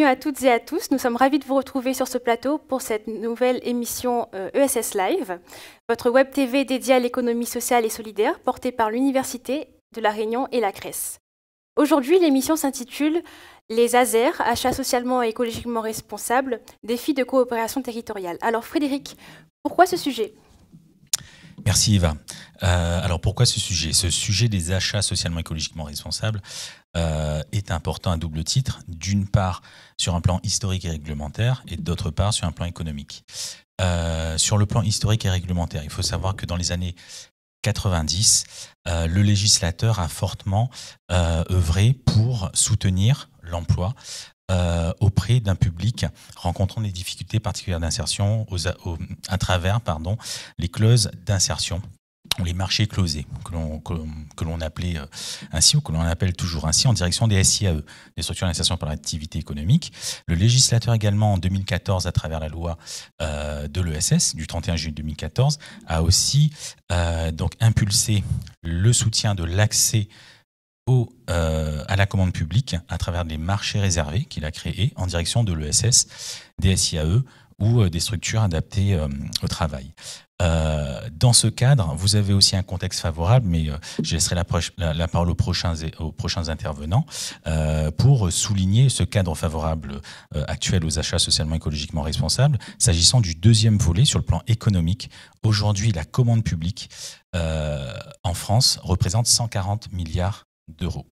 bienvenue à toutes et à tous. Nous sommes ravis de vous retrouver sur ce plateau pour cette nouvelle émission ESS Live, votre web TV dédiée à l'économie sociale et solidaire portée par l'Université de La Réunion et la CRES. Aujourd'hui, l'émission s'intitule « Les ASER, achats socialement et écologiquement responsables, défis de coopération territoriale ». Alors Frédéric, pourquoi ce sujet ? Merci Eva. Alors pourquoi ce sujet ? Ce sujet des achats socialement et écologiquement responsables est important à double titre. D'une part sur un plan historique et réglementaire et d'autre part sur un plan économique. Sur le plan historique et réglementaire, il faut savoir que dans les années 90, le législateur a fortement œuvré pour soutenir l'emploi auprès d'un public rencontrant des difficultés particulières d'insertion à travers les clauses d'insertion ou les marchés clausés que l'on appelait ainsi ou que l'on appelle toujours ainsi en direction des SIAE, des structures d'insertion par l'activité économique. Le législateur également en 2014 à travers la loi de l'ESS du 31 juillet 2014 a aussi donc impulsé le soutien de l'accès à la commande publique à travers des marchés réservés qu'il a créés en direction de l'ESS, des SIAE ou des structures adaptées au travail. Dans ce cadre, vous avez aussi un contexte favorable, mais je laisserai la parole aux prochains intervenants pour souligner ce cadre favorable actuel aux achats socialement et écologiquement responsables. S'agissant du deuxième volet sur le plan économique, aujourd'hui la commande publique en France représente 140 milliards d'euros.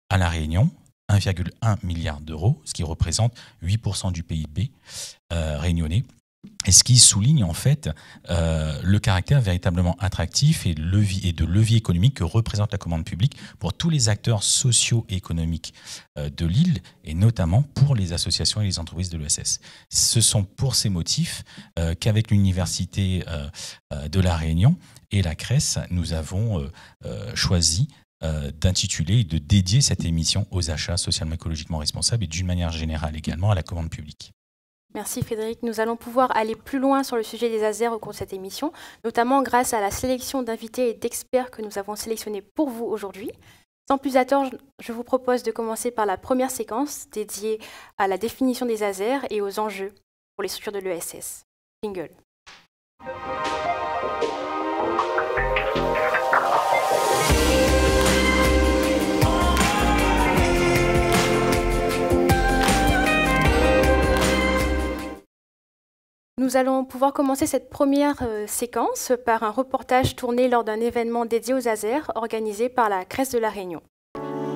À La Réunion, 1,1 milliard d'euros, ce qui représente 8% du PIB réunionnais. Et ce qui souligne en fait le caractère véritablement attractif et de levier économique que représente la commande publique pour tous les acteurs sociaux et économiques de l'île et notamment pour les associations et les entreprises de l'ESS. Ce sont pour ces motifs qu'avec l'Université de La Réunion et la CRES, nous avons choisi d'intituler et de dédier cette émission aux achats socialement écologiquement responsables et d'une manière générale également à la commande publique. Merci Frédéric. Nous allons pouvoir aller plus loin sur le sujet des ASER au cours de cette émission, notamment grâce à la sélection d'invités et d'experts que nous avons sélectionnés pour vous aujourd'hui. Sans plus attendre, je vous propose de commencer par la première séquence dédiée à la définition des ASER et aux enjeux pour les structures de l'ESS. Jingle. Nous allons pouvoir commencer cette première séquence par un reportage tourné lors d'un événement dédié aux ASER organisé par la CRES de La Réunion.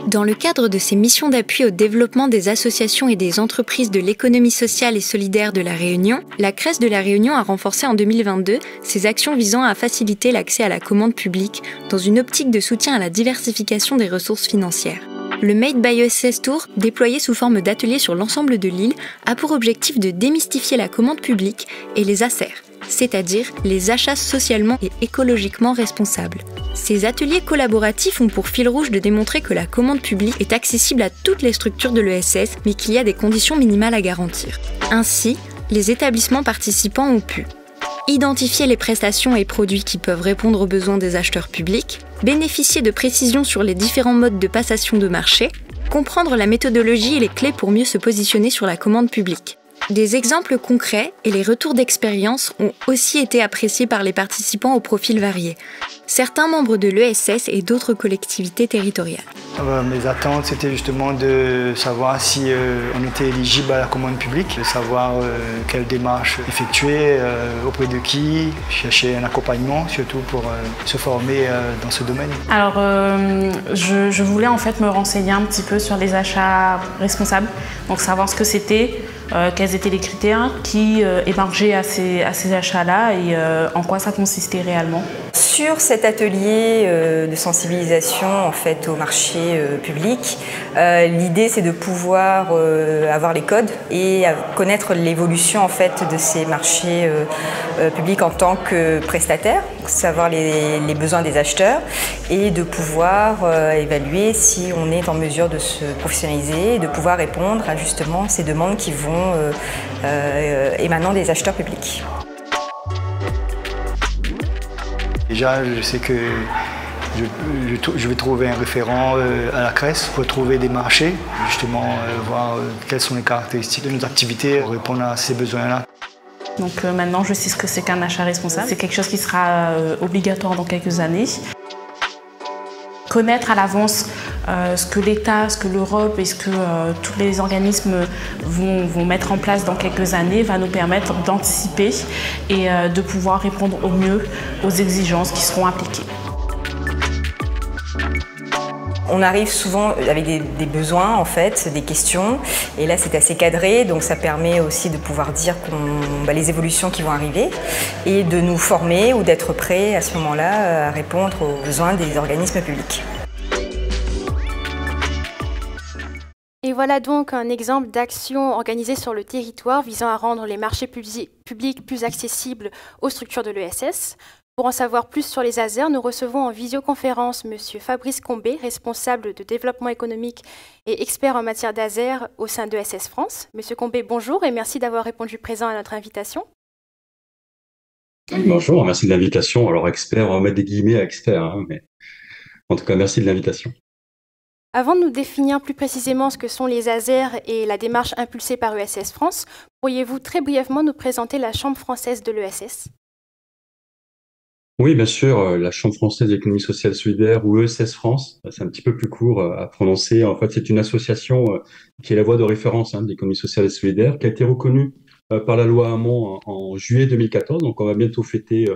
Dans le cadre de ses missions d'appui au développement des associations et des entreprises de l'économie sociale et solidaire de La Réunion, la CRES de La Réunion a renforcé en 2022 ses actions visant à faciliter l'accès à la commande publique dans une optique de soutien à la diversification des ressources financières. Le Made by ESS Tour, déployé sous forme d'ateliers sur l'ensemble de l'île, a pour objectif de démystifier la commande publique et les ASER, c'est-à-dire les achats socialement et écologiquement responsables. Ces ateliers collaboratifs ont pour fil rouge de démontrer que la commande publique est accessible à toutes les structures de l'ESS, mais qu'il y a des conditions minimales à garantir. Ainsi, les établissements participants ont pu identifier les prestations et produits qui peuvent répondre aux besoins des acheteurs publics, bénéficier de précisions sur les différents modes de passation de marché, comprendre la méthodologie et les clés pour mieux se positionner sur la commande publique. Des exemples concrets et les retours d'expérience ont aussi été appréciés par les participants aux profils variés, certains membres de l'ESS et d'autres collectivités territoriales. Mes attentes, c'était justement de savoir si on était éligible à la commande publique, de savoir quelle démarche effectuer, auprès de qui, chercher un accompagnement, surtout pour se former dans ce domaine. Alors, je voulais en fait me renseigner un petit peu sur les achats responsables, donc savoir ce que c'était, quels étaient les critères qui émargeaient à ces achats-là et en quoi ça consistait réellement. Sur cet atelier de sensibilisation en fait, au marché public, l'idée c'est de pouvoir avoir les codes et connaître l'évolution en fait, de ces marchés publics en tant que prestataire, savoir les besoins des acheteurs et de pouvoir évaluer si on est en mesure de se professionnaliser et de pouvoir répondre à justement ces demandes qui vont émanant des acheteurs publics. Déjà, je sais que Je vais trouver un référent à la CRES pour trouver des marchés, justement voir quelles sont les caractéristiques de notre activité pour répondre à ces besoins-là. Donc maintenant, je sais ce que c'est qu'un achat responsable. C'est quelque chose qui sera obligatoire dans quelques années. Connaître à l'avance ce que l'État, ce que l'Europe et ce que tous les organismes vont mettre en place dans quelques années va nous permettre d'anticiper et de pouvoir répondre au mieux aux exigences qui seront appliquées. On arrive souvent avec des besoins, en fait, des questions, et là c'est assez cadré, donc ça permet aussi de pouvoir dire les évolutions qui vont arriver et de nous former ou d'être prêts à ce moment-là à répondre aux besoins des organismes publics. Et voilà donc un exemple d'action organisée sur le territoire visant à rendre les marchés publics plus accessibles aux structures de l'ESS. Pour en savoir plus sur les ASER, nous recevons en visioconférence M. Fabrice Combet, responsable de développement économique et expert en matière d'ASER au sein d'ESS France. M. Combet, bonjour et merci d'avoir répondu présent à notre invitation. Bonjour, merci de l'invitation. Alors expert, on va mettre des guillemets à expert, hein, mais en tout cas merci de l'invitation. Avant de nous définir plus précisément ce que sont les ASER et la démarche impulsée par ESS France, pourriez-vous très brièvement nous présenter la Chambre française de l'ESS ? Oui, bien sûr, la Chambre française d'économie sociale et solidaire ou ESS France, c'est un petit peu plus court à prononcer. En fait, c'est une association qui est la voie de référence d'économie sociale et solidaire, qui a été reconnue par la loi Hamon en juillet 2014, donc on va bientôt fêter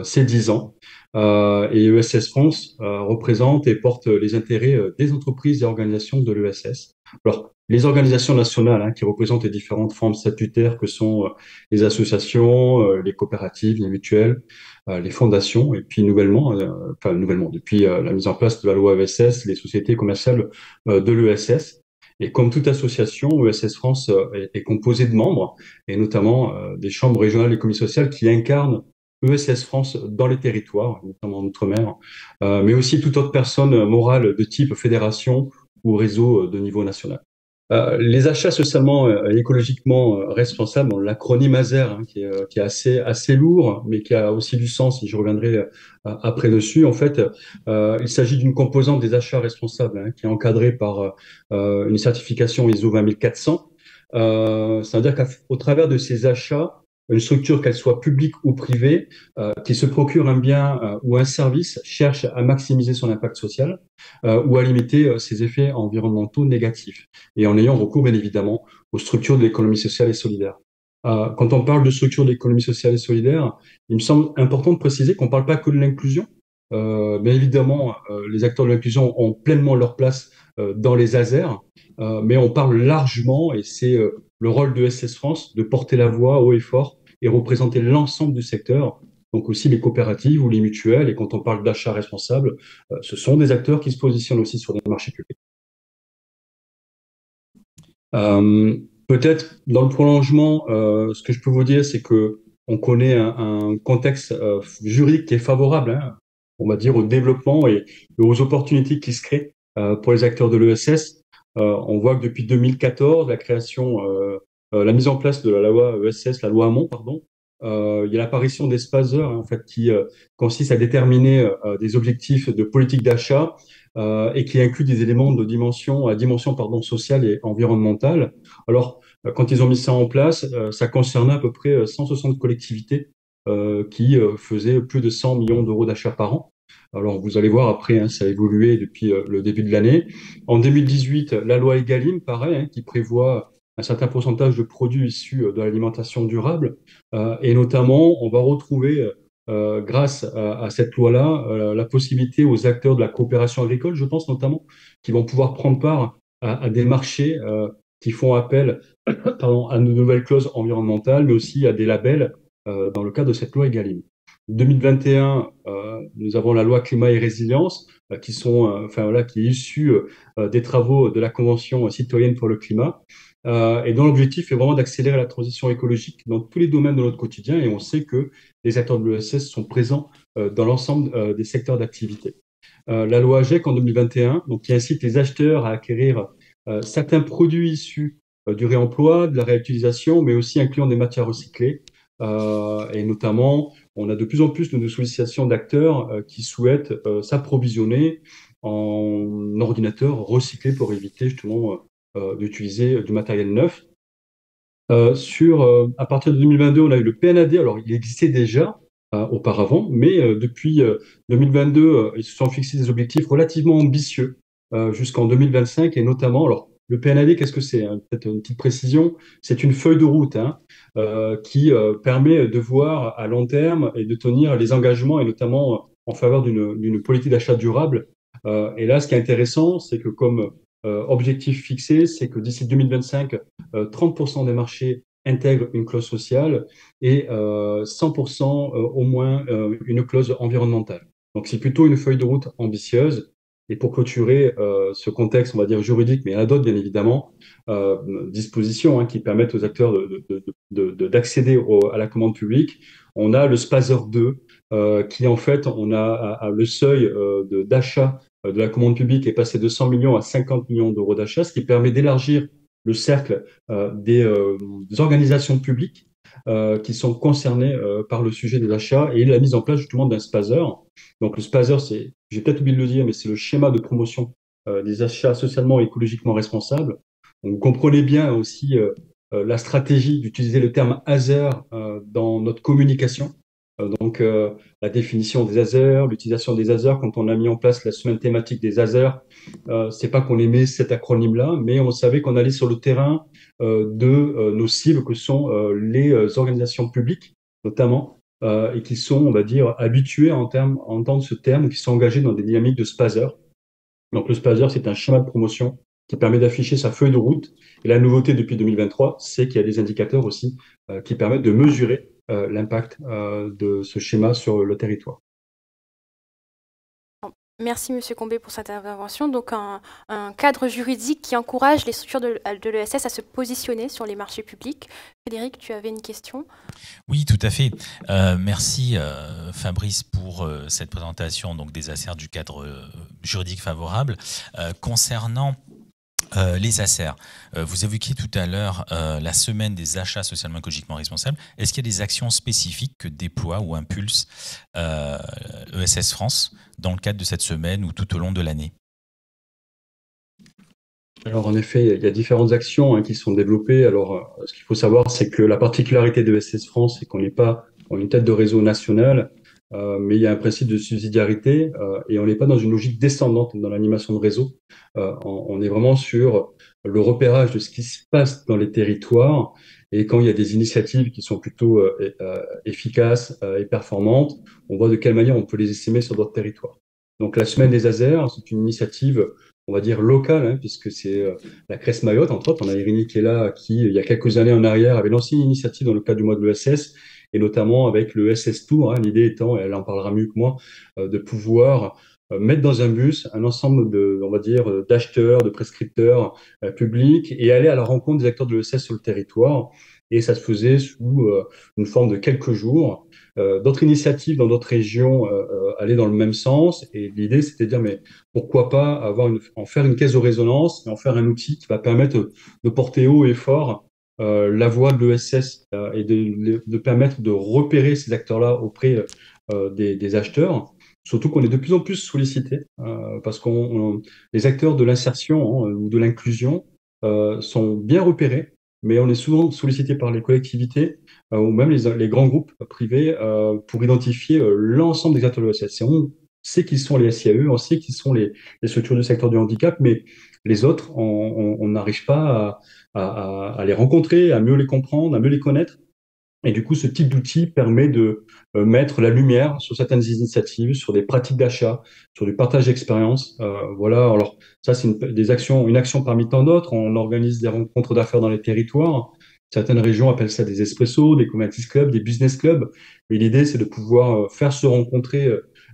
ses 10 ans. Et ESS France représente et porte les intérêts des entreprises et organisations de l'ESS. Alors, les organisations nationales qui représentent les différentes formes statutaires que sont les associations, les coopératives, les mutuelles, les fondations, et puis nouvellement, depuis la mise en place de la loi ESS, les sociétés commerciales de l'ESS. Et comme toute association, ESS France est composée de membres, et notamment des chambres régionales d'économie sociale qui incarnent ESS France dans les territoires, notamment en Outre-mer, mais aussi toute autre personne morale de type fédération ou réseau de niveau national. Les achats socialement et écologiquement responsables, l'acronyme ASER, qui est assez lourd, mais qui a aussi du sens, et je reviendrai après dessus. En fait, il s'agit d'une composante des achats responsables qui est encadrée par une certification ISO 20400. C'est-à-dire qu'au travers de ces achats, une structure, qu'elle soit publique ou privée, qui se procure un bien ou un service, cherche à maximiser son impact social ou à limiter ses effets environnementaux négatifs, et en ayant recours, bien évidemment, aux structures de l'économie sociale et solidaire. Quand on parle de structures de l'économie sociale et solidaire, il me semble important de préciser qu'on ne parle pas que de l'inclusion. Bien évidemment, les acteurs de l'inclusion ont pleinement leur place dans les ASER, mais on parle largement, et c'est le rôle de ESS France, de porter la voix haut et fort et représenter l'ensemble du secteur, donc aussi les coopératives ou les mutuelles. Et quand on parle d'achat responsable, ce sont des acteurs qui se positionnent aussi sur des marchés publics. Peut-être dans le prolongement, ce que je peux vous dire, c'est que on connaît un contexte juridique qui est favorable, on va dire, au développement et aux opportunités qui se créent pour les acteurs de l'ESS. On voit que depuis 2014, la mise en place de la loi ESS, la loi Hamon, pardon, il y a l'apparition d'espaces en fait, qui consiste à déterminer des objectifs de politique d'achat et qui inclut des éléments de dimension sociale et environnementale. Alors, quand ils ont mis ça en place, ça concernait à peu près 160 collectivités qui faisaient plus de 100 millions d'euros d'achats par an. Alors, vous allez voir après, ça a évolué depuis le début de l'année. En 2018, la loi Egalim, pareil, qui prévoit un certain pourcentage de produits issus de l'alimentation durable. Et notamment, on va retrouver, grâce à cette loi-là, la possibilité aux acteurs de la coopération agricole, je pense notamment, qui vont pouvoir prendre part à des marchés qui font appel à de nouvelles clauses environnementales, mais aussi à des labels dans le cadre de cette loi Egalim. 2021, nous avons la loi climat et résilience qui est issue des travaux de la Convention citoyenne pour le climat et dont l'objectif est vraiment d'accélérer la transition écologique dans tous les domaines de notre quotidien, et on sait que les acteurs de l'ESS sont présents dans l'ensemble des secteurs d'activité. La loi AGEC en 2021, donc, qui incite les acheteurs à acquérir certains produits issus du réemploi, de la réutilisation, mais aussi incluant des matières recyclées, et notamment, on a de plus en plus de sollicitations d'acteurs qui souhaitent s'approvisionner en ordinateurs recyclés pour éviter justement d'utiliser du matériel neuf. À partir de 2022, on a eu le PNAD. Alors, il existait déjà auparavant, mais depuis 2022, ils se sont fixés des objectifs relativement ambitieux jusqu'en 2025, et notamment, alors, le PNAD, qu'est-ce que c'est, hein? Peut-être une petite précision, c'est une feuille de route, hein, qui permet de voir à long terme et de tenir les engagements, et notamment en faveur d'une politique d'achat durable. Et là, ce qui est intéressant, c'est que comme objectif fixé, c'est que d'ici 2025, 30% des marchés intègrent une clause sociale et 100% au moins une clause environnementale. Donc c'est plutôt une feuille de route ambitieuse. Et pour clôturer ce contexte, on va dire juridique, mais il y en a d'autres bien évidemment, dispositions qui permettent aux acteurs d'accéder à la commande publique. On a le SPASER 2, qui en fait, on a le seuil d'achat de la commande publique est passé de 100 millions à 50 millions d'euros d'achat, ce qui permet d'élargir le cercle des organisations publiques qui sont concernées par le sujet des achats, et la mise en place justement d'un SPASER. Donc le SPASER, j'ai peut-être oublié de le dire, mais c'est le schéma de promotion des achats socialement et écologiquement responsables. Donc, vous comprenez bien aussi la stratégie d'utiliser le terme ASER dans notre communication. Donc, la définition des ASER, l'utilisation des ASER, quand on a mis en place la semaine thématique des ASER, c'est pas qu'on aimait cet acronyme-là, mais on savait qu'on allait sur le terrain de nos cibles, que sont les organisations publiques, notamment, et qui sont, on va dire, habituées à entendre ce terme, qui sont engagées dans des dynamiques de SPASER. Donc, le SPASER, c'est un schéma de promotion qui permet d'afficher sa feuille de route. Et la nouveauté depuis 2023, c'est qu'il y a des indicateurs aussi qui permettent de mesurer l'impact de ce schéma sur le territoire. Merci Monsieur Combet pour cette intervention. Donc un cadre juridique qui encourage les structures de l'ESS à se positionner sur les marchés publics. Frédéric, tu avais une question? Oui, tout à fait. Merci Fabrice pour cette présentation donc, des ASER du cadre juridique favorable. Concernant les ASER, vous évoquiez tout à l'heure la semaine des achats socialement écologiquement responsables. Est-ce qu'il y a des actions spécifiques que déploie ou impulse ESS France dans le cadre de cette semaine ou tout au long de l'année? Alors en effet, il y a différentes actions qui sont développées. Alors ce qu'il faut savoir, c'est que la particularité de ESS France, c'est qu'on n'est pas en une tête de réseau nationale, mais il y a un principe de subsidiarité et on n'est pas dans une logique descendante dans l'animation de réseau. On est vraiment sur le repérage de ce qui se passe dans les territoires, et quand il y a des initiatives qui sont plutôt efficaces et performantes, on voit de quelle manière on peut les estimer sur d'autres territoires. Donc la semaine des ASER, c'est une initiative, on va dire locale, puisque c'est la CRES Mayotte, entre autres. On a Irini qui est là, qui il y a quelques années en arrière avait lancé une initiative dans le cadre du mois de l'ESS, et notamment avec le SS Tour, l'idée étant, et elle en parlera mieux que moi, de pouvoir mettre dans un bus un ensemble on va dire, d'acheteurs, de prescripteurs publics, et aller à la rencontre des acteurs de l'ESS sur le territoire. Et ça se faisait sous une forme de quelques jours. D'autres initiatives dans d'autres régions allaient dans le même sens, et l'idée c'était de dire mais pourquoi pas en faire une caisse de résonance et en faire un outil qui va permettre de porter haut et fort la voix de l'ESS et de permettre de repérer ces acteurs-là auprès des acheteurs. Surtout qu'on est de plus en plus sollicité parce que les acteurs de l'insertion ou de l'inclusion sont bien repérés, mais on est souvent sollicité par les collectivités ou même les grands groupes privés pour identifier l'ensemble des acteurs de l'ESS. On sait qui sont les SIAE, on sait qui sont les structures du secteur du handicap, mais les autres, on n'arrive pas à les rencontrer, à mieux les comprendre, à mieux les connaître. Et du coup, ce type d'outil permet de mettre la lumière sur certaines initiatives, sur des pratiques d'achat, sur du partage d'expérience. Voilà. Alors ça, c'est une action parmi tant d'autres. On organise des rencontres d'affaires dans les territoires. Certaines régions appellent ça des espressos, des communities clubs, des business clubs. Et l'idée, c'est de pouvoir faire se rencontrer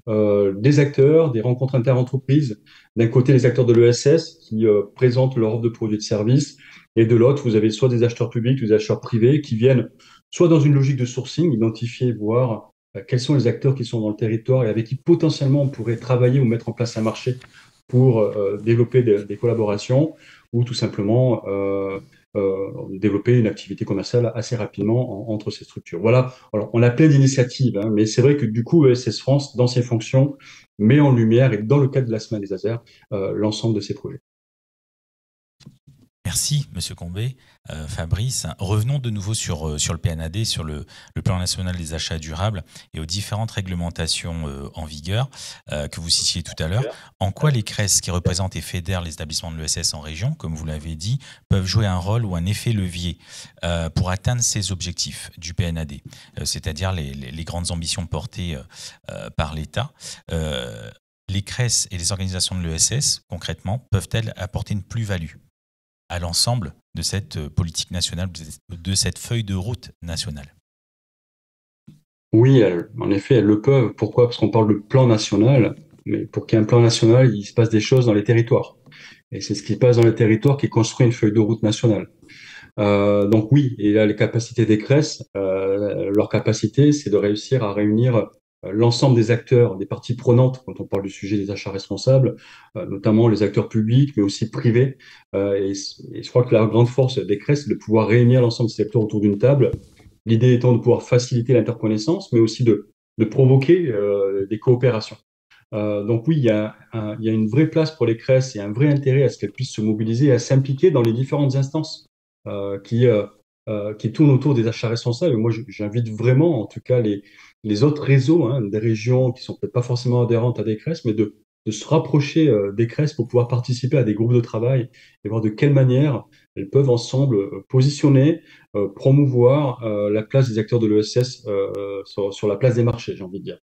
des acteurs, des rencontres interentreprises. D'un côté, les acteurs de l'ESS qui présentent leur offre de produits et de services, et de l'autre, vous avez soit des acheteurs publics ou des acheteurs privés qui viennent soit dans une logique de sourcing, identifier, voir quels sont les acteurs qui sont dans le territoire et avec qui potentiellement on pourrait travailler ou mettre en place un marché pour développer des collaborations, ou tout simplement développer une activité commerciale assez rapidement entre ces structures. Voilà. Alors, on a plein d'initiatives, hein, mais c'est vrai que du coup, ESS France, dans ses fonctions, met en lumière, et dans le cadre de la Semaine des ASER, l'ensemble de ces projets. Merci, Monsieur Combet. Fabrice, revenons de nouveau sur le PNAD, sur le plan national des achats durables et aux différentes réglementations en vigueur que vous citiez tout à l'heure. En quoi les CRES qui représentent et fédèrent les établissements de l'ESS en région, comme vous l'avez dit, peuvent jouer un rôle ou un effet levier pour atteindre ces objectifs du PNAD, c'est-à-dire les grandes ambitions portées par l'État. Les CRES et les organisations de l'ESS, concrètement, peuvent-elles apporter une plus-value à l'ensemble de cette politique nationale, de cette feuille de route nationale? Oui, en effet, elles le peuvent. Pourquoi? Parce qu'on parle de plan national, mais pour qu'il y ait un plan national, il se passe des choses dans les territoires. Et c'est ce qui se passe dans les territoires qui construit une feuille de route nationale. Donc oui, et là, les capacités des CRES, leur capacité, c'est de réussir à réunir l'ensemble des acteurs, des parties prenantes, quand on parle du sujet des achats responsables, notamment les acteurs publics, mais aussi privés. Et je crois que la grande force des CRES, c'est de pouvoir réunir l'ensemble des acteurs autour d'une table. L'idée étant de pouvoir faciliter l'interconnaissance, mais aussi de provoquer des coopérations. Donc oui, il y a une vraie place pour les CRES et un vrai intérêt à ce qu'elles puissent se mobiliser et à s'impliquer dans les différentes instances qui tournent autour des achats responsables. Et moi, j'invite vraiment, en tout cas, les autres réseaux, hein, des régions qui sont peut-être pas forcément adhérentes à des CRES, mais de se rapprocher des CRES pour pouvoir participer à des groupes de travail et voir de quelle manière elles peuvent ensemble positionner, promouvoir la place des acteurs de l'ESS sur la place des marchés, j'ai envie de dire.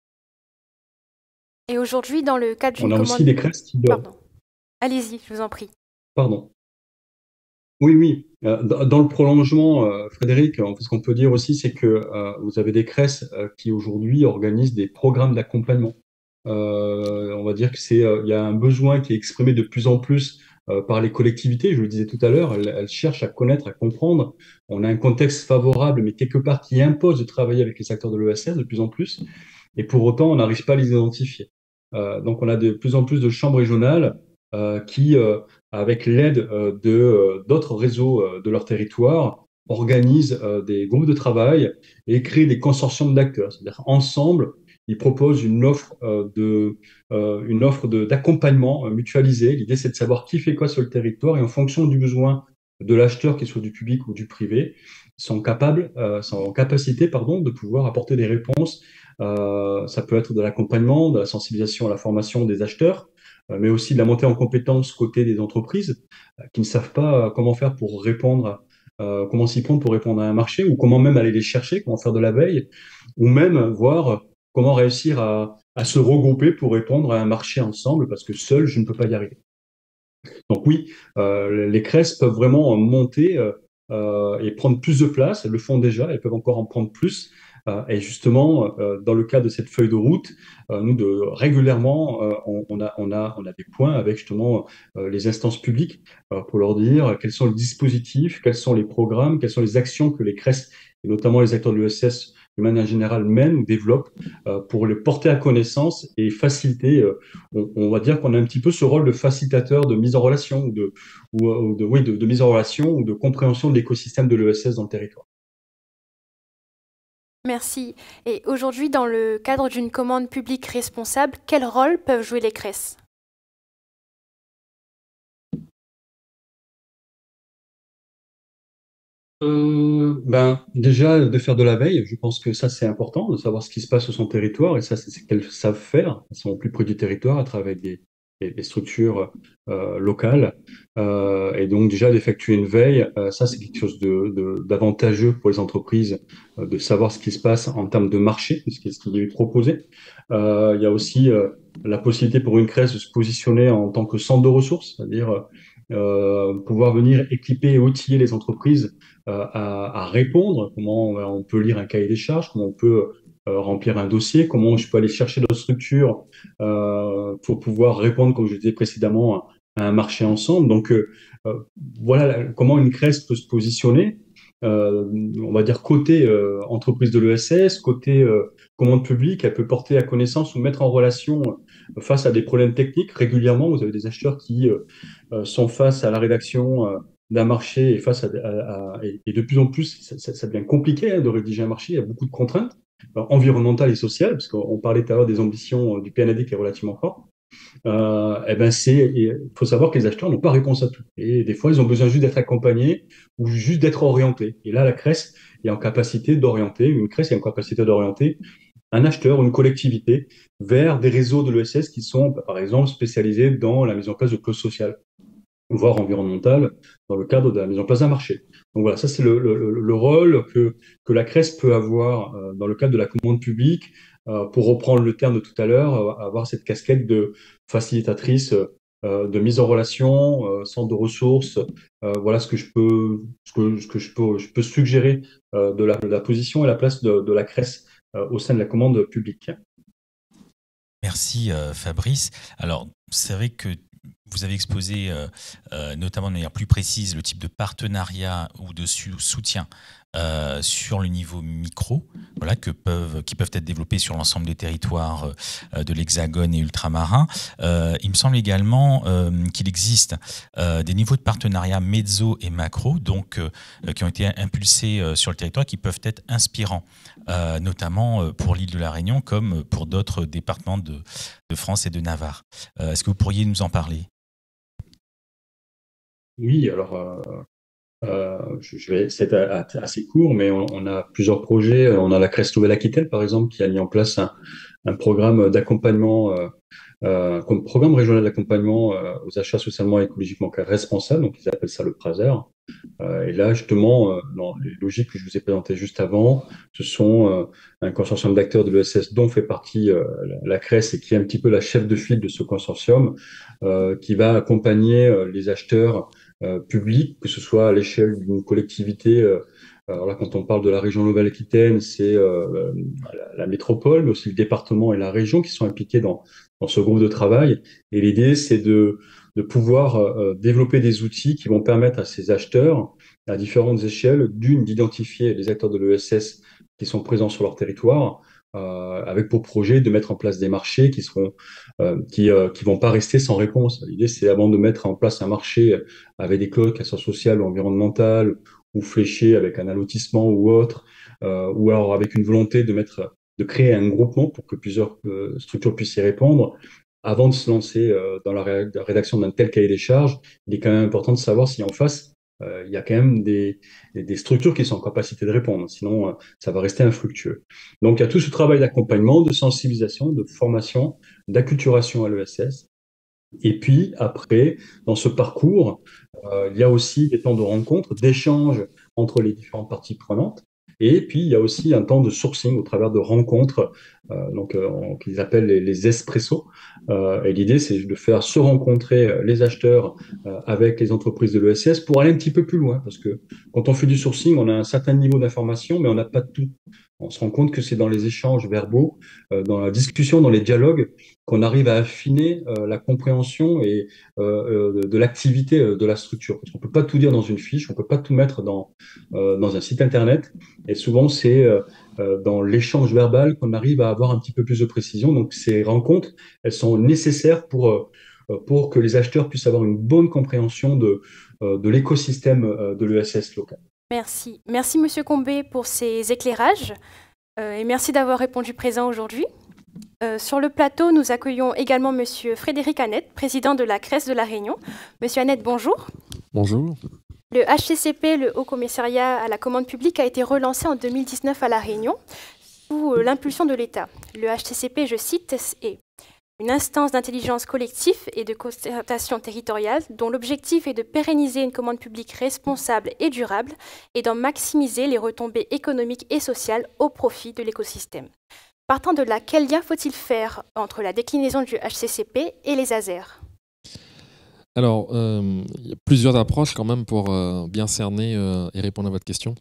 Et aujourd'hui, dans le cadre d'une On a commande... aussi des CRES qui... Pardon. Allez-y, je vous en prie. Pardon. Oui, oui. Dans le prolongement, Frédéric, ce qu'on peut dire aussi, c'est que vous avez des CRES qui aujourd'hui organisent des programmes d'accompagnement. On va dire que il y a un besoin qui est exprimé de plus en plus par les collectivités. Je le disais tout à l'heure, elles cherchent à connaître, à comprendre. On a un contexte favorable, mais quelque part qui impose de travailler avec les acteurs de l'ESS de plus en plus. Et pour autant, on n'arrive pas à les identifier. Donc, on a de plus en plus de chambres régionales qui, avec l'aide d'autres réseaux de leur territoire, organisent des groupes de travail et créent des consortiums d'acteurs. C'est-à-dire ensemble, ils proposent une offre d'accompagnement mutualisé. L'idée, c'est de savoir qui fait quoi sur le territoire et en fonction du besoin de l'acheteur, qu'il soit du public ou du privé, sont en capacité, de pouvoir apporter des réponses. Ça peut être de l'accompagnement, de la sensibilisation à la formation des acheteurs, mais aussi de la montée en compétences côté des entreprises qui ne savent pas comment faire pour répondre, comment s'y prendre pour répondre à un marché, ou comment même aller les chercher, comment faire de la veille, ou même voir comment réussir à se regrouper pour répondre à un marché ensemble, parce que seul, je ne peux pas y arriver. Donc oui, les CRES peuvent vraiment monter et prendre plus de place, elles le font déjà, elles peuvent encore en prendre plus. Et justement, dans le cadre de cette feuille de route, nous, régulièrement, on a des points avec justement les instances publiques pour leur dire quels sont les dispositifs, quels sont les programmes, quelles sont les actions que les CRES, et notamment les acteurs de l'ESS, de manière générale, mènent ou développent pour les porter à connaissance et faciliter. On va dire qu'on a un petit peu ce rôle de facilitateur de mise en relation, de mise en relation ou de compréhension de l'écosystème de l'ESS dans le territoire. Merci. Et aujourd'hui, dans le cadre d'une commande publique responsable, quel rôle peuvent jouer les CRES ? Déjà, de faire de la veille, je pense que ça, c'est important, de savoir ce qui se passe sur son territoire, et ça, c'est ce qu'elles savent faire. Elles sont au plus près du territoire à travers des structures locales. Et donc, déjà, d'effectuer une veille, ça, c'est quelque chose d'avantageux pour les entreprises, de savoir ce qui se passe en termes de marché, ce qui est proposé. Il y a aussi la possibilité pour une CRES de se positionner en tant que centre de ressources, c'est-à-dire pouvoir venir équiper et outiller les entreprises à répondre, comment on peut lire un cahier des charges, comment on peut remplir un dossier, comment je peux aller chercher d'autres structures pour pouvoir répondre, comme je le disais précédemment, à un marché ensemble. Donc voilà comment une CRES peut se positionner, on va dire côté entreprise de l'ESS, côté commande publique, elle peut porter à connaissance ou mettre en relation face à des problèmes techniques. Régulièrement, vous avez des acheteurs qui sont face à la rédaction d'un marché et et de plus en plus, ça devient compliqué de rédiger un marché. Il y a beaucoup de contraintes environnementales et sociales, parce qu'on parlait tout à l'heure des ambitions du PNAD qui est relativement fort. Il faut savoir que les acheteurs n'ont pas réponse à tout. Et des fois, ils ont besoin juste d'être accompagnés ou juste d'être orientés. Et là, la CRES est en capacité d'orienter, une CRES est en capacité d'orienter un acheteur ou une collectivité vers des réseaux de l'ESS qui sont, par exemple, spécialisés dans la mise en place de clauses sociales, voire environnementales, dans le cadre de la mise en place d'un marché. Donc voilà, ça c'est le rôle que la CRES peut avoir dans le cadre de la commande publique, pour reprendre le terme de tout à l'heure, avoir cette casquette de facilitatrice de mise en relation, centre de ressources. Voilà ce que je peux suggérer de la position et la place de la CRES au sein de la commande publique. Merci Fabrice. Alors, c'est vrai que vous avez exposé notamment de manière plus précise le type de partenariat ou de soutien sur le niveau micro, voilà, qui peuvent être développés sur l'ensemble des territoires de l'Hexagone et ultramarins. Il me semble également qu'il existe des niveaux de partenariat mezzo et macro, donc qui ont été impulsés sur le territoire, qui peuvent être inspirants, notamment pour l'île de la Réunion, comme pour d'autres départements de France et de Navarre. Est-ce que vous pourriez nous en parler? Oui, alors je vais essayer d'être assez court, mais on a plusieurs projets. On a la CRES Nouvelle-Aquitaine, par exemple, qui a mis en place un programme d'accompagnement, comme programme régional d'accompagnement aux achats socialement et écologiquement responsables, donc ils appellent ça le PRASER. Et là, justement, dans les logiques que je vous ai présentées juste avant, ce sont un consortium d'acteurs de l'ESS dont fait partie la CRES et qui est un petit peu la chef de file de ce consortium, qui va accompagner les acheteurs publics, que ce soit à l'échelle d'une collectivité. Alors là, quand on parle de la région Nouvelle-Aquitaine, c'est la métropole, mais aussi le département et la région qui sont impliqués dans ce groupe de travail. Et l'idée, c'est de pouvoir développer des outils qui vont permettre à ces acheteurs, à différentes échelles, d'identifier les acteurs de l'ESS qui sont présents sur leur territoire, avec pour projet de mettre en place des marchés qui vont pas rester sans réponse. L'idée, c'est avant de mettre en place un marché avec des clauses, qu'elles soient sociales ou environnementales, ou fléchées avec un allotissement ou autre, ou alors avec une volonté de créer un groupement pour que plusieurs structures puissent y répondre. Avant de se lancer dans la rédaction d'un tel cahier des charges, il est quand même important de savoir si en face, il y a quand même des structures qui sont en capacité de répondre. Sinon, ça va rester infructueux. Donc, il y a tout ce travail d'accompagnement, de sensibilisation, de formation, d'acculturation à l'ESS. Et puis, après, dans ce parcours, il y a aussi des temps de rencontre, d'échange entre les différentes parties prenantes. Et puis, il y a aussi un temps de sourcing au travers de rencontres, qu'ils appellent les espressos. Et l'idée, c'est de faire se rencontrer les acheteurs avec les entreprises de l'ESS pour aller un petit peu plus loin. Parce que quand on fait du sourcing, on a un certain niveau d'information, mais on n'a pas tout. On se rend compte que c'est dans les échanges verbaux, dans la discussion, dans les dialogues, qu'on arrive à affiner la compréhension et de l'activité de la structure. Parce qu'on peut pas tout dire dans une fiche, on peut pas tout mettre dans un site internet. Et souvent, c'est dans l'échange verbal qu'on arrive à avoir un petit peu plus de précision. Donc, ces rencontres, elles sont nécessaires pour que les acheteurs puissent avoir une bonne compréhension de l'écosystème de l'ESS local. Merci. Merci, Monsieur Combet, pour ces éclairages et merci d'avoir répondu présent aujourd'hui. Sur le plateau, nous accueillons également Monsieur Frédéric Annette, président de la CRES de la Réunion. Monsieur Annette, bonjour. Bonjour. Le HCCP, le Haut Commissariat à la commande publique, a été relancé en 2019 à La Réunion sous l'impulsion de l'État. Le HCCP, je cite, est une instance d'intelligence collective et de concertation territoriale dont l'objectif est de pérenniser une commande publique responsable et durable et d'en maximiser les retombées économiques et sociales au profit de l'écosystème. Partant de là, quel lien faut-il faire entre la déclinaison du HCCP et les ASER ? Alors, il y a plusieurs approches quand même pour bien cerner et répondre à votre question.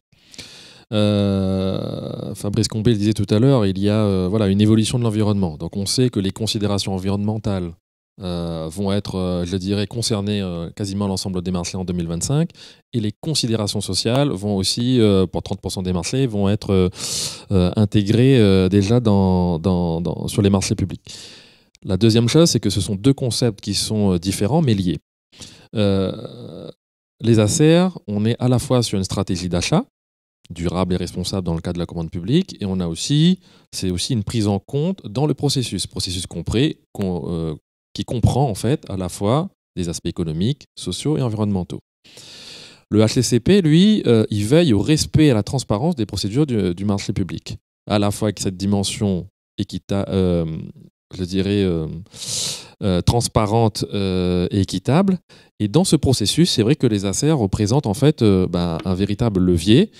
Fabrice Combet le disait tout à l'heure, il y a une évolution de l'environnement. Donc on sait que les considérations environnementales vont être, je dirais, concernées quasiment l'ensemble des marchés en 2025. Et les considérations sociales vont aussi, pour 30% des marchés, vont être intégrées déjà sur les marchés publics. La deuxième chose, c'est que ce sont deux concepts qui sont différents mais liés. les ACR, on est à la fois sur une stratégie d'achat durable et responsable dans le cadre de la commande publique, et c'est aussi une prise en compte dans le processus qui comprend en fait à la fois des aspects économiques, sociaux et environnementaux. Le HCCP, lui, il veille au respect et à la transparence des procédures du marché public, à la fois avec cette dimension transparente et équitable. Et dans ce processus, c'est vrai que les ACR représentent en fait un véritable levier.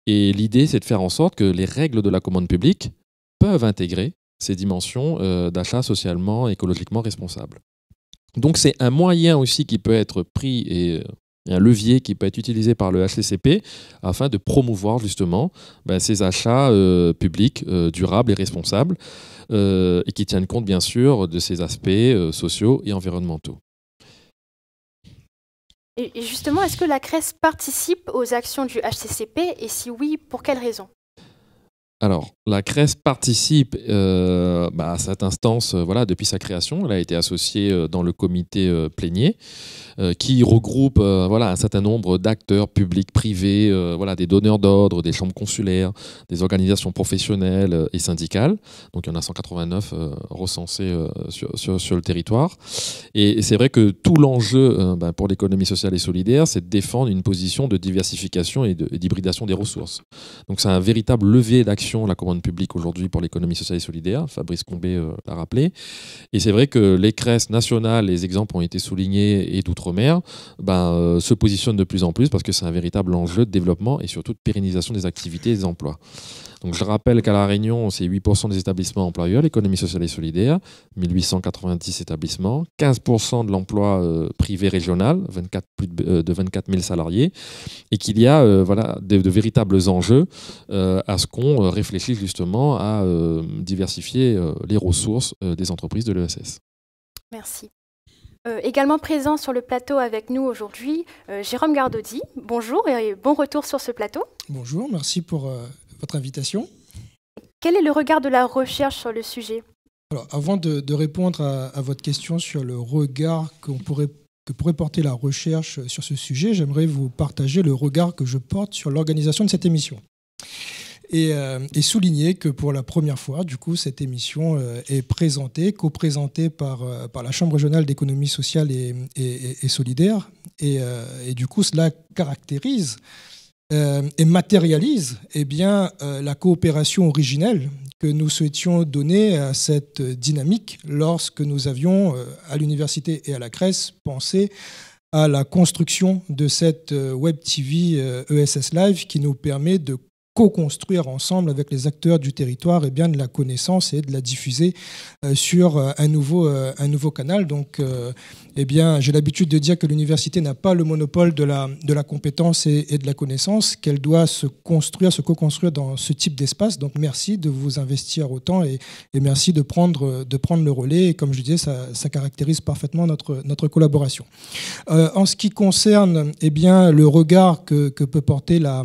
Et l'idée, c'est de faire en sorte que les règles de la commande publique peuvent intégrer ces dimensions d'achat socialement, écologiquement responsable. Donc c'est un moyen aussi qui peut être pris et un levier qui peut être utilisé par le HCCP afin de promouvoir justement ces achats publics durables et responsables et qui tiennent compte bien sûr de ces aspects sociaux et environnementaux. Et justement, est-ce que la CRES participe aux actions du HCCP et si oui, pour quelles raisons? Alors, la CRES participe à cette instance depuis sa création. Elle a été associée dans le comité plénier qui regroupe un certain nombre d'acteurs publics, privés, des donneurs d'ordre, des chambres consulaires, des organisations professionnelles et syndicales. Donc il y en a 189 recensés sur le territoire. Et c'est vrai que tout l'enjeu pour l'économie sociale et solidaire, c'est de défendre une position de diversification et d'hybridation des ressources. Donc c'est un véritable levier d'action, la commande publique aujourd'hui pour l'économie sociale et solidaire. Fabrice Combet l'a rappelé. Et c'est vrai que les CRES nationales, les exemples ont été soulignés, et d'outre-mer, se positionnent de plus en plus parce que c'est un véritable enjeu de développement et surtout de pérennisation des activités et des emplois. Donc je rappelle qu'à La Réunion, c'est 8% des établissements employeurs, l'économie sociale et solidaire, 1890 établissements, 15% de l'emploi privé régional, plus de 24 000 salariés, et qu'il y a de véritables enjeux à ce qu'on réfléchisse justement à diversifier les ressources des entreprises de l'ESS. Merci. Également présent sur le plateau avec nous aujourd'hui, Jérôme Gardaudy. Bonjour et bon retour sur ce plateau. Bonjour, merci pour votre invitation. Quel est le regard de la recherche sur le sujet? Alors, avant de répondre à votre question sur le regard que pourrait porter la recherche sur ce sujet, j'aimerais vous partager le regard que je porte sur l'organisation de cette émission. Et souligner que pour la première fois, du coup, cette émission est co-présentée par la Chambre régionale d'économie sociale et solidaire. Et du coup, cela caractérise et matérialise la coopération originelle que nous souhaitions donner à cette dynamique lorsque nous avions, à l'université et à la CRES, pensé à la construction de cette Web TV ESS Live qui nous permet de co-construire ensemble avec les acteurs du territoire de la connaissance et de la diffuser sur un nouveau canal. Donc, j'ai l'habitude de dire que l'université n'a pas le monopole de la compétence et de la connaissance, qu'elle doit se co-construire dans ce type d'espace. Donc, merci de vous investir autant et merci de prendre le relais. Et comme je disais, ça caractérise parfaitement notre collaboration. En ce qui concerne le regard que peut porter la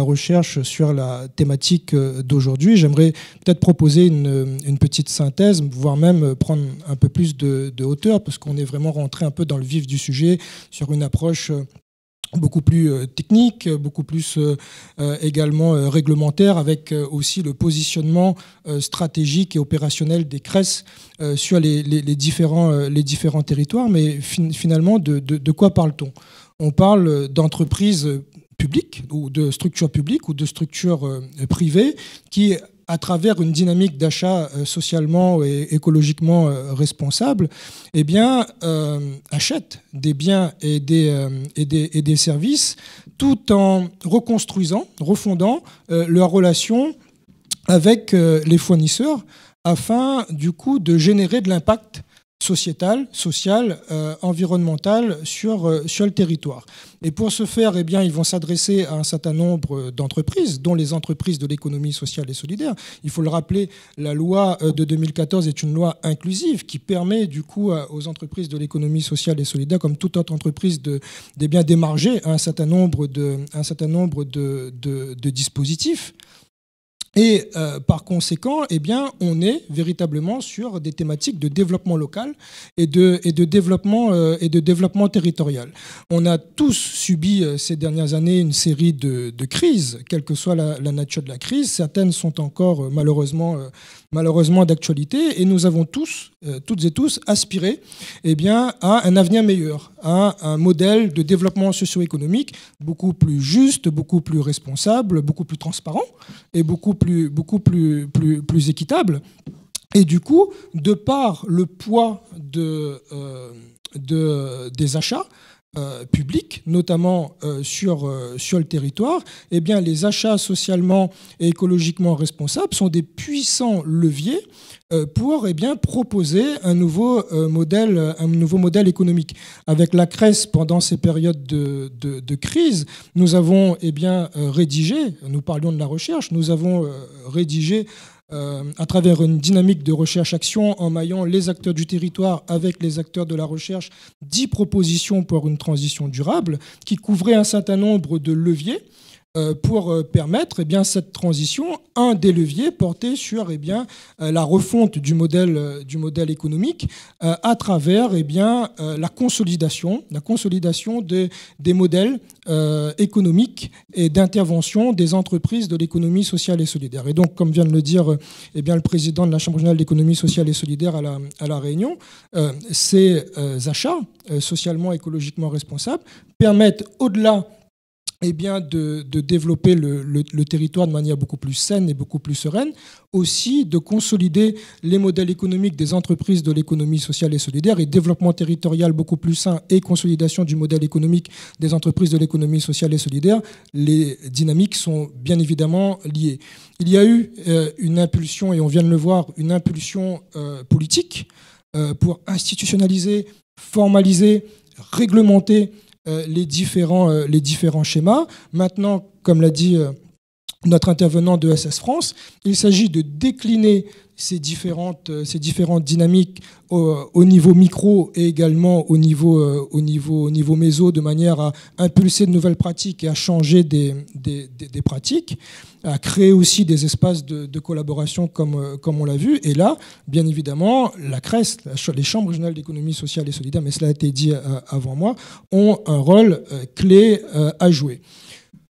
recherche sur la thématique d'aujourd'hui, j'aimerais peut-être proposer une petite synthèse, voire même prendre un peu plus de hauteur, parce qu'on est vraiment rentré un peu dans le vif du sujet sur une approche beaucoup plus technique, beaucoup plus également réglementaire, avec aussi le positionnement stratégique et opérationnel des CRES sur les différents territoires. Mais finalement, de quoi parle-t-on? On parle d'entreprises publiques ou de structures publiques ou de structures privées qui, à travers une dynamique d'achat socialement et écologiquement responsable, achètent des biens et des services tout en refondant leur relation avec les fournisseurs afin du coup de générer de l'impact sociétal, social, environnemental sur le territoire. Et pour ce faire, ils vont s'adresser à un certain nombre d'entreprises, dont les entreprises de l'économie sociale et solidaire. Il faut le rappeler, la loi de 2014 est une loi inclusive qui permet du coup aux entreprises de l'économie sociale et solidaire, comme toute autre entreprise, d'émarger un certain nombre de dispositifs. Et par conséquent, eh bien, on est véritablement sur des thématiques de développement local et de développement territorial. On a tous subi ces dernières années une série de crises, quelle que soit la nature de la crise. Certaines sont encore malheureusement d'actualité, et nous avons tous, toutes et tous, aspiré eh bien, à un avenir meilleur, à un modèle de développement socio-économique beaucoup plus juste, beaucoup plus responsable, beaucoup plus transparent et beaucoup plus équitable. Et du coup, de par le poids des achats publics, notamment sur le territoire, eh bien, les achats socialement et écologiquement responsables sont des puissants leviers pour eh bien, proposer un nouveau modèle économique. Avec la CRES, pendant ces périodes de crise, nous avons eh bien, rédigé, nous parlions de la recherche, nous avons rédigé à travers une dynamique de recherche-action en maillant les acteurs du territoire avec les acteurs de la recherche, 10 propositions pour une transition durable qui couvraient un certain nombre de leviers pour permettre eh bien, cette transition. Un des leviers portait sur eh bien, la refonte du modèle économique à travers eh bien, la consolidation des modèles économiques et d'intervention des entreprises de l'économie sociale et solidaire. Et donc, comme vient de le dire eh bien, le président de la Chambre régionale d'économie sociale et solidaire à la Réunion, ces achats socialement et écologiquement responsables permettent, au-delà eh bien, de développer le territoire de manière beaucoup plus saine et beaucoup plus sereine, aussi de consolider les modèles économiques des entreprises de l'économie sociale et solidaire et développement territorial beaucoup plus sain et consolidation du modèle économique des entreprises de l'économie sociale et solidaire. Les dynamiques sont bien évidemment liées. Il y a eu une impulsion, et on vient de le voir, une impulsion politique pour institutionnaliser, formaliser, réglementer les différents schémas. Maintenant, comme l'a dit notre intervenant de ESS France, il s'agit de décliner ces différentes dynamiques au niveau micro et également au niveau méso, de manière à impulser de nouvelles pratiques et à changer des pratiques, à créer aussi des espaces de collaboration comme on l'a vu. Et là, bien évidemment, la CRES, les chambres régionales d'économie sociale et solidaire, mais cela a été dit avant moi, ont un rôle clé à jouer.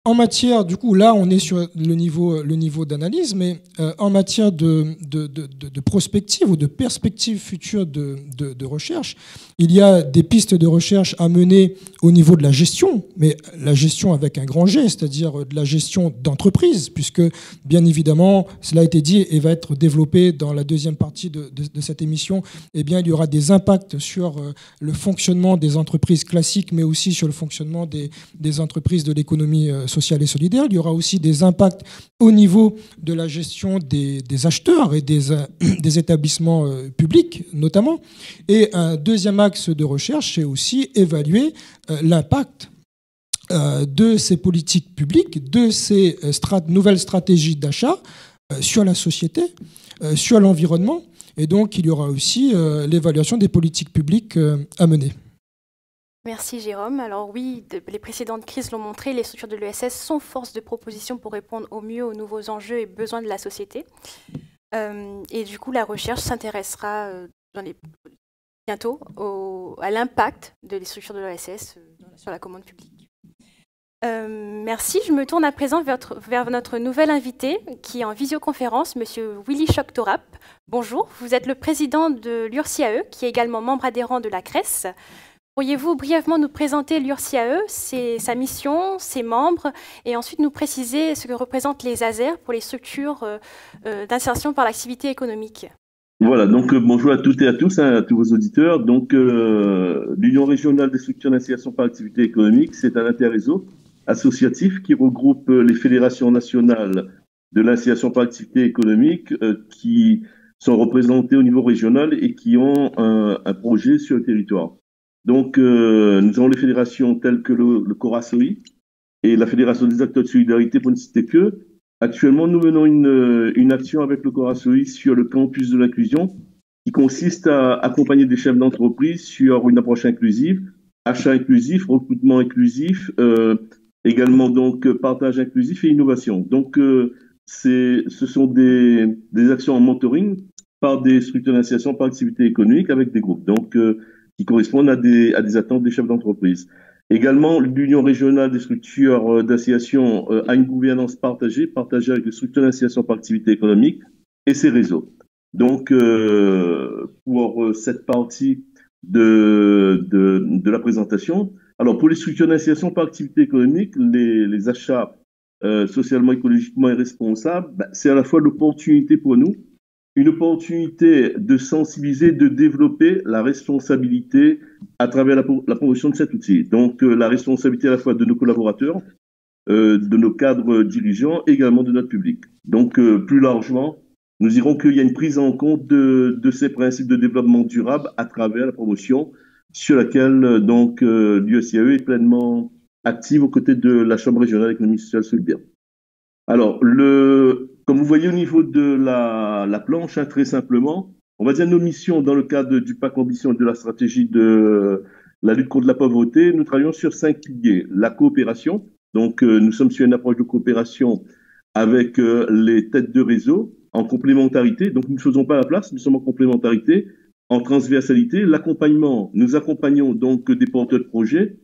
En matière, du coup, là, on est sur le niveau d'analyse, mais en matière de prospective ou de perspective future de recherche, il y a des pistes de recherche à mener au niveau de la gestion, mais la gestion avec un grand G, c'est-à-dire de la gestion d'entreprise, puisque, bien évidemment, cela a été dit et va être développé dans la deuxième partie de cette émission, eh bien, il y aura des impacts sur le fonctionnement des entreprises classiques, mais aussi sur le fonctionnement des entreprises de l'économie sociale et solidaire. Il y aura aussi des impacts au niveau de la gestion des acheteurs et des établissements publics, notamment. Et un deuxième axe de recherche, c'est aussi évaluer l'impact de ces politiques publiques, de ces nouvelles stratégies d'achat sur la société, sur l'environnement. Et donc, il y aura aussi l'évaluation des politiques publiques à mener. Merci Jérôme. Alors oui, les précédentes crises l'ont montré, les structures de l'ESS sont force de proposition pour répondre au mieux aux nouveaux enjeux et besoins de la société. Et du coup, la recherche s'intéressera bientôt à l'impact des structures de l'ESS sur la commande publique. Merci. Je me tourne à présent vers notre nouvel invité qui est en visioconférence, Monsieur Willy Choctorap. Bonjour, vous êtes le président de l'URCAE, qui est également membre adhérent de la CRES. Pourriez-vous brièvement nous présenter l'URCAE, sa mission, ses membres, et ensuite nous préciser ce que représentent les ASER pour les structures d'insertion par l'activité économique? Voilà, donc bonjour à toutes et à tous, à tous vos auditeurs. Donc l'Union régionale des structures d'insertion par l'activité économique, c'est un interréseau associatif qui regroupe les fédérations nationales de l'insertion par l'activité économique qui sont représentées au niveau régional et qui ont un projet sur le territoire. Donc, nous avons les fédérations telles que le CORASOI et la Fédération des acteurs de solidarité, pour ne citer que. Actuellement, nous menons une action avec le CORASOI sur le campus de l'inclusion qui consiste à accompagner des chefs d'entreprise sur une approche inclusive, achat inclusif, recrutement inclusif, également donc partage inclusif et innovation. Donc, ce sont des actions en mentoring par des structures d'initiation par activité économique avec des groupes, donc qui correspondent à des attentes des chefs d'entreprise. Également, l'Union régionale des structures d'association a une gouvernance partagée avec les structures d'association par activité économique et ses réseaux. Donc, pour cette partie de la présentation, alors pour les structures d'association par activité économique, les achats socialement, écologiquement et responsables, c'est à la fois l'opportunité pour nous, une opportunité de sensibiliser, de développer la responsabilité à travers la promotion de cet outil. Donc, la responsabilité à la fois de nos collaborateurs, de nos cadres dirigeants, également de notre public. Donc, plus largement, nous dirons qu'il y a une prise en compte de ces principes de développement durable à travers la promotion sur laquelle donc l'USIAE est pleinement active aux côtés de la Chambre régionale d'économie sociale et solidaire. Alors, comme vous voyez au niveau de la planche, très simplement, on va dire nos missions dans le cadre du pacte ambition et de la stratégie de la lutte contre la pauvreté, nous travaillons sur 5 piliers. La coopération, donc nous sommes sur une approche de coopération avec les têtes de réseau en complémentarité, donc nous ne faisons pas la place, nous sommes en complémentarité, en transversalité. L'accompagnement, nous accompagnons donc des porteurs de projets.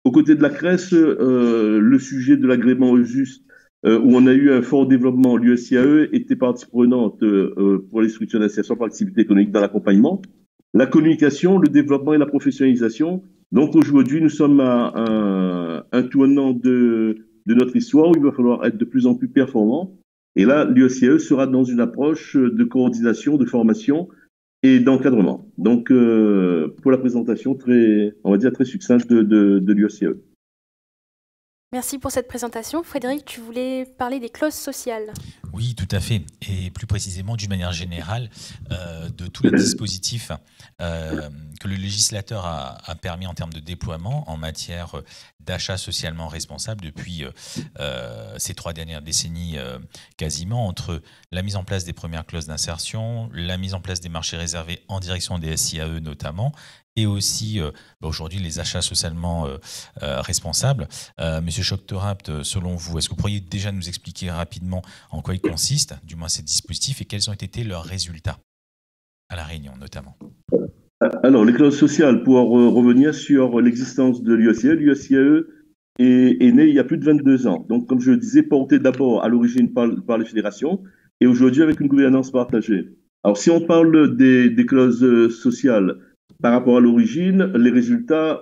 Aux côtés de la CRES, le sujet de l'agrément juste, où on a eu un fort développement, l'USIAE était partie prenante pour les structures d'association par activité économique dans l'accompagnement. La communication, le développement et la professionnalisation. Donc aujourd'hui, nous sommes à un tournant de notre histoire où il va falloir être de plus en plus performant. Et là, l'USIAE sera dans une approche de coordination, de formation et d'encadrement. Donc, pour la présentation on va dire très succincte de l'USIAE. Merci pour cette présentation. Frédéric, tu voulais parler des clauses sociales. Oui, tout à fait. Et plus précisément, d'une manière générale, de tous les dispositifs que le législateur a permis en termes de déploiement en matière d'achat socialement responsable depuis ces 3 dernières décennies quasiment, entre la mise en place des premières clauses d'insertion, la mise en place des marchés réservés en direction des SIAE notamment, et aussi aujourd'hui les achats socialement responsables. Monsieur Choctorapt, selon vous, est-ce que vous pourriez déjà nous expliquer rapidement en quoi ils consistent, du moins ces dispositifs, et quels ont été leurs résultats à La Réunion notamment? Alors, les clauses sociales, pour revenir sur l'existence de l'USIAE, l'USIAE est née il y a plus de 22 ans. Donc, comme je le disais, portée d'abord à l'origine par les fédérations et aujourd'hui avec une gouvernance partagée. Alors, si on parle des clauses sociales par rapport à l'origine, les résultats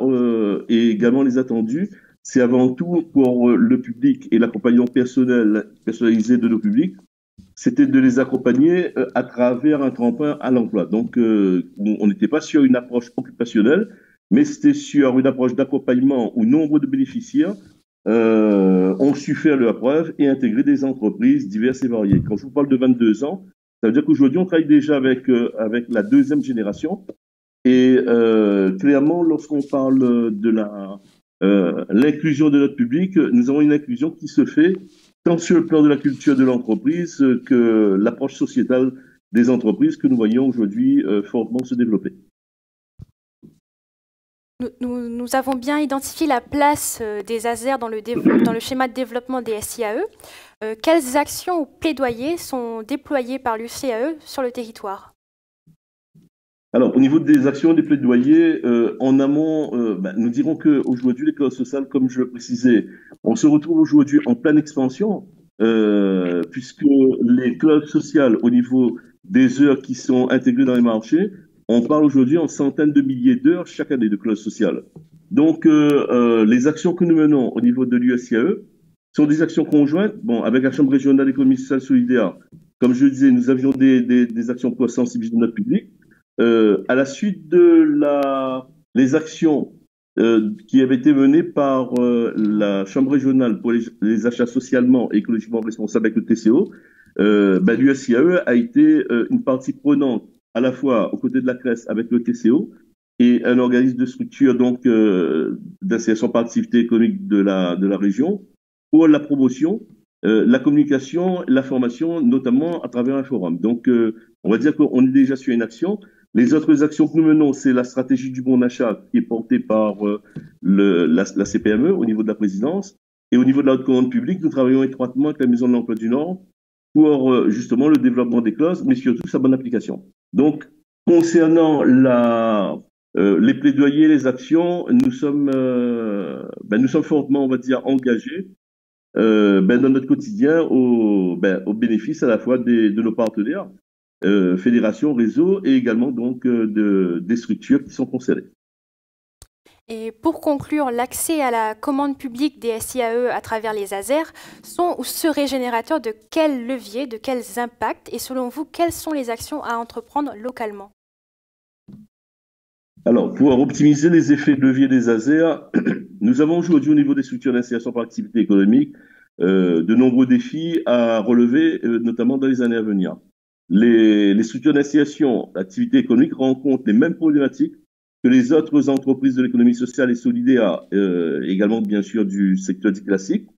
et également les attendus, c'est avant tout pour le public et l'accompagnement personnalisé de nos publics, c'était de les accompagner à travers un tremplin à l'emploi. Donc, on n'était pas sur une approche occupationnelle, mais c'était sur une approche d'accompagnement où nombre de bénéficiaires ont su faire leur preuve et intégrer des entreprises diverses et variées. Quand je vous parle de 22 ans, ça veut dire qu'aujourd'hui, on travaille déjà avec la 2e génération. Et clairement, lorsqu'on parle de l'inclusion de notre public, nous avons une inclusion qui se fait tant sur le plan de la culture de l'entreprise que l'approche sociétale des entreprises que nous voyons aujourd'hui fortement se développer. Nous avons bien identifié la place des ASER dans le schéma de développement des SIAE. Quelles actions ou plaidoyers sont déployés par l'USIAE sur le territoire? Alors, au niveau des actions, des plaidoyers, en amont, nous dirons qu'aujourd'hui, les clauses sociales, comme je le précisais, on se retrouve aujourd'hui en pleine expansion, puisque les clauses sociales, au niveau des heures qui sont intégrées dans les marchés, on parle aujourd'hui en centaines de milliers d'heures chaque année de clauses sociales. Donc, les actions que nous menons au niveau de l'USIAE sont des actions conjointes, avec la Chambre régionale d'économie sociale et solidaire. Comme je le disais, nous avions des actions pour sensibiliser notre public. À la suite de les actions qui avaient été menées par la Chambre régionale pour les achats socialement et écologiquement responsables avec le TCO, l'USIAE a été une partie prenante à la fois aux côtés de la CRES avec le TCO et un organisme de structure donc d'association par activité économique de la région pour la promotion, la communication, la formation, notamment à travers un forum. Donc, on va dire qu'on est déjà sur une action. Les autres actions que nous menons, c'est la stratégie du bon achat qui est portée par la CPME au niveau de la présidence. Et au niveau de la haute commande publique, nous travaillons étroitement avec la Maison de l'Emploi du Nord pour justement le développement des clauses, mais surtout sa bonne application. Donc, concernant les plaidoyers, les actions, nous sommes fortement, on va dire, engagés dans notre quotidien au bénéfice à la fois de nos partenaires, fédérations, réseaux, et également donc des structures qui sont concernées. Et pour conclure, l'accès à la commande publique des SIAE à travers les ASER sont ou seraient générateurs de quels leviers, de quels impacts, et selon vous, quelles sont les actions à entreprendre localement? Alors, pour optimiser les effets de levier des ASER, nous avons aujourd'hui au niveau des structures d'insertion par activité économique de nombreux défis à relever, notamment dans les années à venir. Les structures d'insertion d'activité économique rencontrent les mêmes problématiques que les autres entreprises de l'économie sociale et solidaire, également bien sûr du secteur dit classique.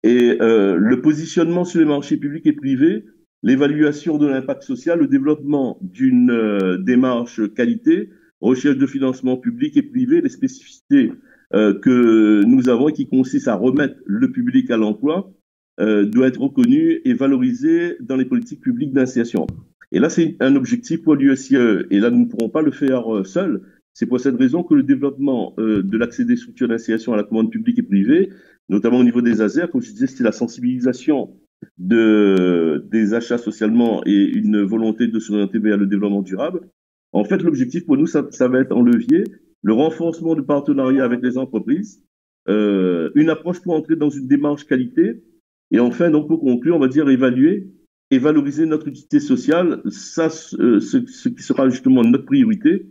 Et le positionnement sur les marchés publics et privés, l'évaluation de l'impact social, le développement d'une démarche qualité, recherche de financement public et privé, les spécificités que nous avons et qui consistent à remettre le public à l'emploi, doit être reconnu et valorisé dans les politiques publiques d'insertion. Et là, c'est un objectif pour l'USIE. Et là, nous ne pourrons pas le faire seuls. C'est pour cette raison que le développement de l'accès des structures d'insertion à la commande publique et privée, notamment au niveau des ASER, comme je disais, c'est la sensibilisation des achats socialement et une volonté de s'orienter vers le développement durable. En fait, l'objectif pour nous, ça va être en levier, le renforcement du partenariat avec les entreprises, une approche pour entrer dans une démarche qualité, et enfin, donc, pour conclure, on va dire évaluer et valoriser notre utilité sociale, ça, ce qui sera justement notre priorité,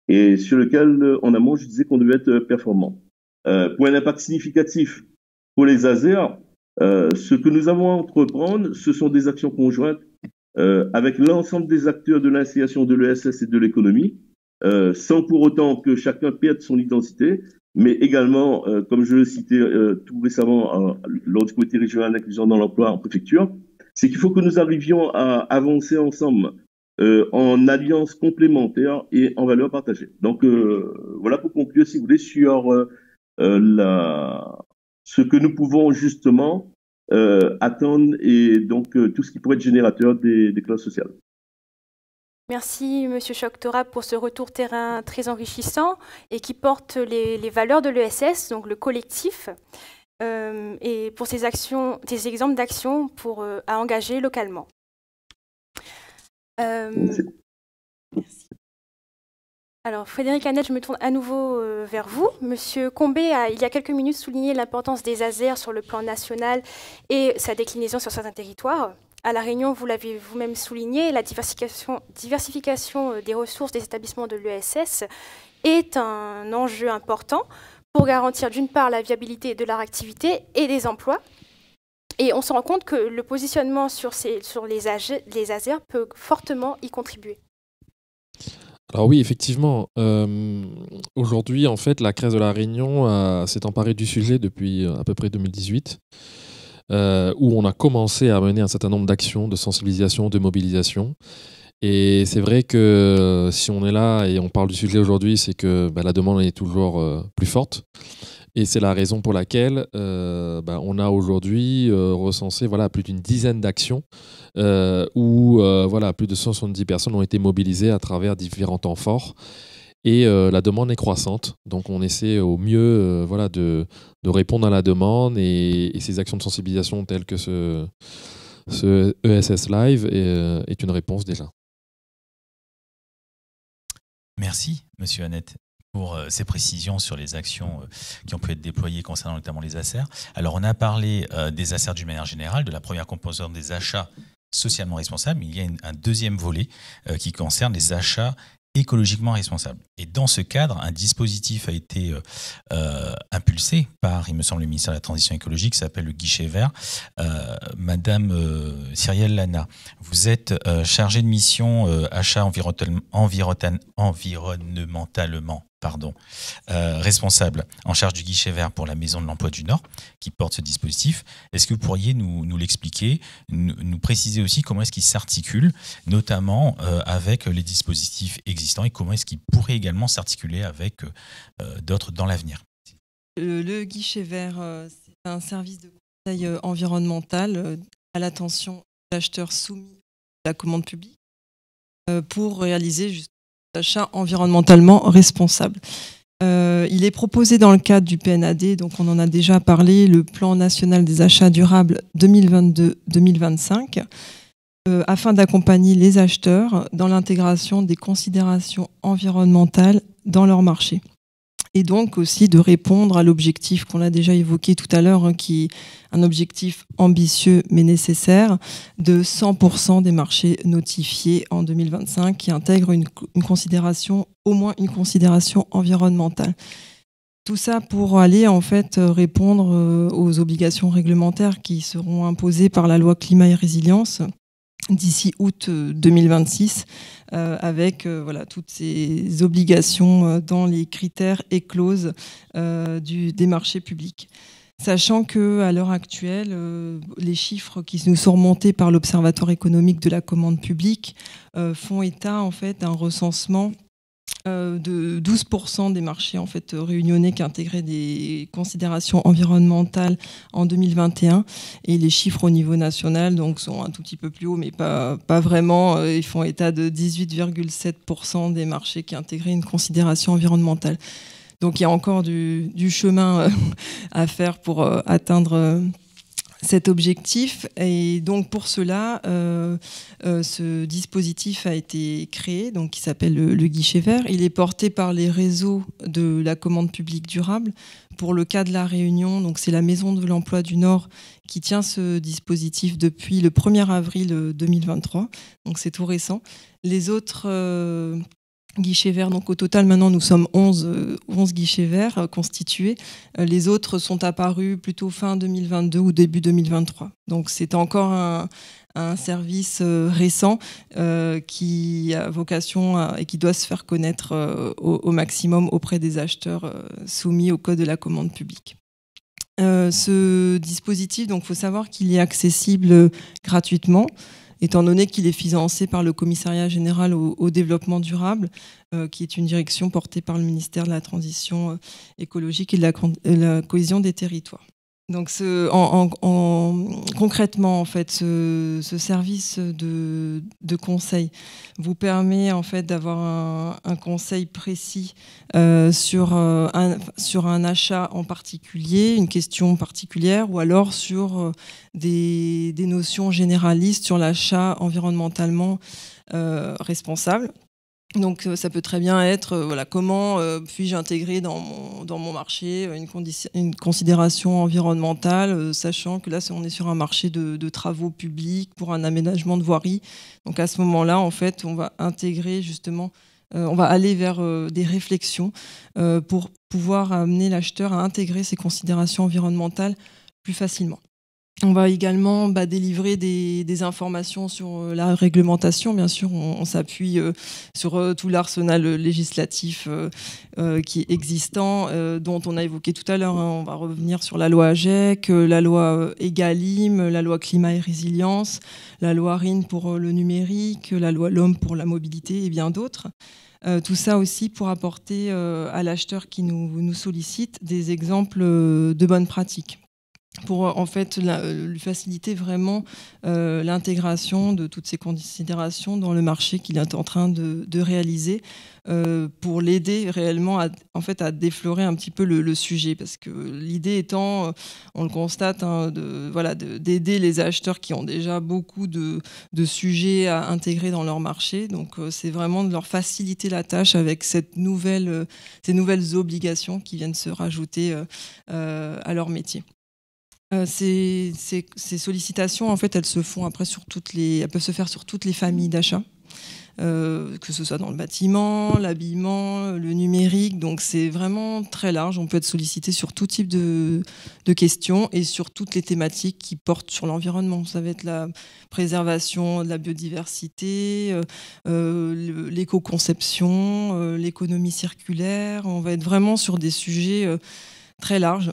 et sur lequel, en amont, je disais qu'on devait être performant. Pour un impact significatif pour les ASER, ce que nous avons à entreprendre, ce sont des actions conjointes avec l'ensemble des acteurs de l'insertion de l'ESS et de l'économie, sans pour autant que chacun perde son identité, mais également, comme je le citais tout récemment lors du comité régional d'inclusion dans l'emploi en préfecture, c'est qu'il faut que nous arrivions à avancer ensemble en alliance complémentaire et en valeur partagée. Donc voilà pour conclure, si vous voulez, sur ce que nous pouvons justement attendre et donc tout ce qui pourrait être générateur des clauses sociales. Merci Monsieur Choctora pour ce retour terrain très enrichissant et qui porte les valeurs de l'ESS, donc le collectif, et pour ces actions, des exemples d'actions à engager localement. Merci. Alors, Frédéric Annette, je me tourne à nouveau vers vous. Monsieur Combet a, il y a quelques minutes, souligné l'importance des ASER sur le plan national et sa déclinaison sur certains territoires. À La Réunion, vous l'avez vous-même souligné, la diversification des ressources des établissements de l'ESS est un enjeu important pour garantir d'une part la viabilité de leur activité et des emplois. Et on se rend compte que le positionnement sur les ASER peut fortement y contribuer. Alors oui, effectivement. Aujourd'hui, en fait, la CRES de La Réunion s'est emparée du sujet depuis à peu près 2018, où on a commencé à mener un certain nombre d'actions de sensibilisation, de mobilisation. Et c'est vrai que si on est là et on parle du sujet aujourd'hui, c'est que la demande est toujours plus forte. Et c'est la raison pour laquelle on a aujourd'hui recensé plus d'une dizaine d'actions où plus de 170 personnes ont été mobilisées à travers différents temps forts. Et la demande est croissante. Donc on essaie au mieux de répondre à la demande et ces actions de sensibilisation telles que ce ESS Live est une réponse déjà. Merci, Monsieur Annette, pour ces précisions sur les actions qui ont pu être déployées concernant notamment les ASER. Alors, on a parlé des ASER d'une manière générale, de la première composante des achats socialement responsables, mais il y a un deuxième volet qui concerne les achats écologiquement responsables. Et dans ce cadre, un dispositif a été impulsé par, il me semble, le ministère de la Transition écologique, qui s'appelle le guichet vert. Madame Cyrielle Lana, vous êtes chargée de mission achat environnementalement responsable en charge du guichet vert pour la Maison de l'Emploi du Nord, qui porte ce dispositif. Est-ce que vous pourriez nous l'expliquer, nous préciser aussi comment est-ce qu'il s'articule, notamment avec les dispositifs existants, et comment est-ce qu'il pourrait également s'articuler avec d'autres dans l'avenir? Le guichet vert, c'est un service de conseil environnemental à l'attention de acheteurs soumis à la commande publique pour réaliser juste des achats environnementalement responsables. Il est proposé dans le cadre du PNAD, donc on en a déjà parlé, le plan national des achats durables 2022-2025, afin d'accompagner les acheteurs dans l'intégration des considérations environnementales dans leur marché. Et donc aussi de répondre à l'objectif qu'on a déjà évoqué tout à l'heure, qui est un objectif ambitieux mais nécessaire, de 100% des marchés notifiés en 2025 qui intègrent une considération, au moins une considération environnementale. Tout ça pour aller en fait répondre aux obligations réglementaires qui seront imposées par la loi Climat et Résilience d'ici août 2026, avec voilà, toutes ces obligations dans les critères et clauses des marchés publics. Sachant qu'à l'heure actuelle, les chiffres qui nous sont remontés par l'Observatoire économique de la commande publique font état en fait, d'un recensement de 12% des marchés en fait, réunionnais qui intégraient des considérations environnementales en 2021. Et les chiffres au niveau national donc, sont un tout petit peu plus hauts, mais pas vraiment. Ils font état de 18,7% des marchés qui intégraient une considération environnementale. Donc il y a encore du chemin à faire pour atteindre cet objectif. Et donc pour cela, ce dispositif a été créé, donc qui s'appelle le guichet vert. Il est porté par les réseaux de la commande publique durable. Pour le cas de la Réunion, donc c'est la Maison de l'Emploi du Nord qui tient ce dispositif depuis le 1er avril 2023. Donc c'est tout récent. Les autres guichets verts, donc au total maintenant nous sommes 11 guichets verts constitués. Les autres sont apparus plutôt fin 2022 ou début 2023. Donc c'est encore un service récent qui a vocation et qui doit se faire connaître au maximum auprès des acheteurs soumis au code de la commande publique. Ce dispositif, donc faut savoir qu'il est accessible gratuitement, étant donné qu'il est financé par le Commissariat général au développement durable, qui est une direction portée par le ministère de la Transition écologique et de la cohésion des territoires. Donc concrètement, en fait, ce service de conseil vous permet en fait d'avoir un conseil précis sur un achat en particulier, une question particulière, ou alors sur des notions généralistes sur l'achat environnementalement responsable. Donc ça peut très bien être voilà, comment puis-je intégrer dans mon marché une considération environnementale, sachant que là on est sur un marché de travaux publics pour un aménagement de voirie. Donc à ce moment-là, en fait, on va intégrer justement, on va aller vers des réflexions pour pouvoir amener l'acheteur à intégrer ces considérations environnementales plus facilement. On va également délivrer des informations sur la réglementation. Bien sûr, on s'appuie sur tout l'arsenal législatif qui est existant, dont on a évoqué tout à l'heure. On va revenir sur la loi AGEC, la loi EGalim, la loi Climat et Résilience, la loi RIN pour le numérique, la loi LOM pour la mobilité et bien d'autres. Tout ça aussi pour apporter à l'acheteur qui nous sollicite des exemples de bonnes pratiques, pour en fait lui faciliter vraiment l'intégration de toutes ces considérations dans le marché qu'il est en train de réaliser, pour l'aider réellement à déflorer un petit peu le sujet, parce que l'idée étant, on le constate, d'aider les acheteurs qui ont déjà beaucoup de sujets à intégrer dans leur marché. Donc c'est vraiment de leur faciliter la tâche avec ces nouvelles obligations qui viennent se rajouter à leur métier. Ces sollicitations, en fait, elles se font après elles peuvent se faire sur toutes les familles d'achat, que ce soit dans le bâtiment, l'habillement, le numérique. Donc c'est vraiment très large. On peut être sollicité sur tout type de questions et sur toutes les thématiques qui portent sur l'environnement. Ça va être la préservation de la biodiversité, l'éco-conception, l'économie circulaire. On va être vraiment sur des sujets très larges,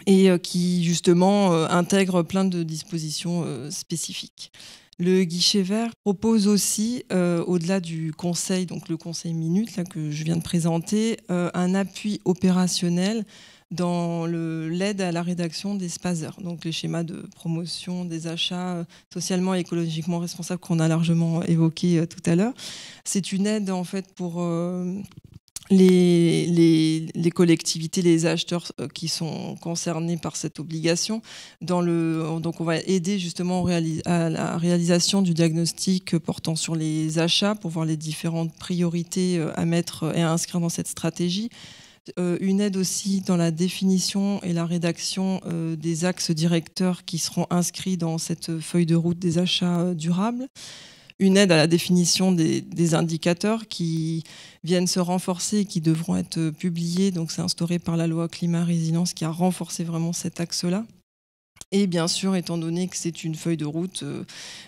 et qui justement intègre plein de dispositions spécifiques. Le guichet vert propose aussi, au-delà du conseil, donc le conseil minute là, que je viens de présenter, un appui opérationnel dans l'aide à la rédaction des SPASER, donc les schémas de promotion des achats socialement et écologiquement responsables qu'on a largement évoqué tout à l'heure. C'est une aide en fait pour les collectivités, les acheteurs qui sont concernés par cette obligation. Donc on va aider justement à la réalisation du diagnostic portant sur les achats pour voir les différentes priorités à mettre et à inscrire dans cette stratégie. Une aide aussi dans la définition et la rédaction des axes directeurs qui seront inscrits dans cette feuille de route des achats durables. Une aide à la définition des indicateurs qui viennent se renforcer et qui devront être publiés. Donc c'est instauré par la loi Climat Résilience qui a renforcé vraiment cet axe-là. Et bien sûr, étant donné que c'est une feuille de route,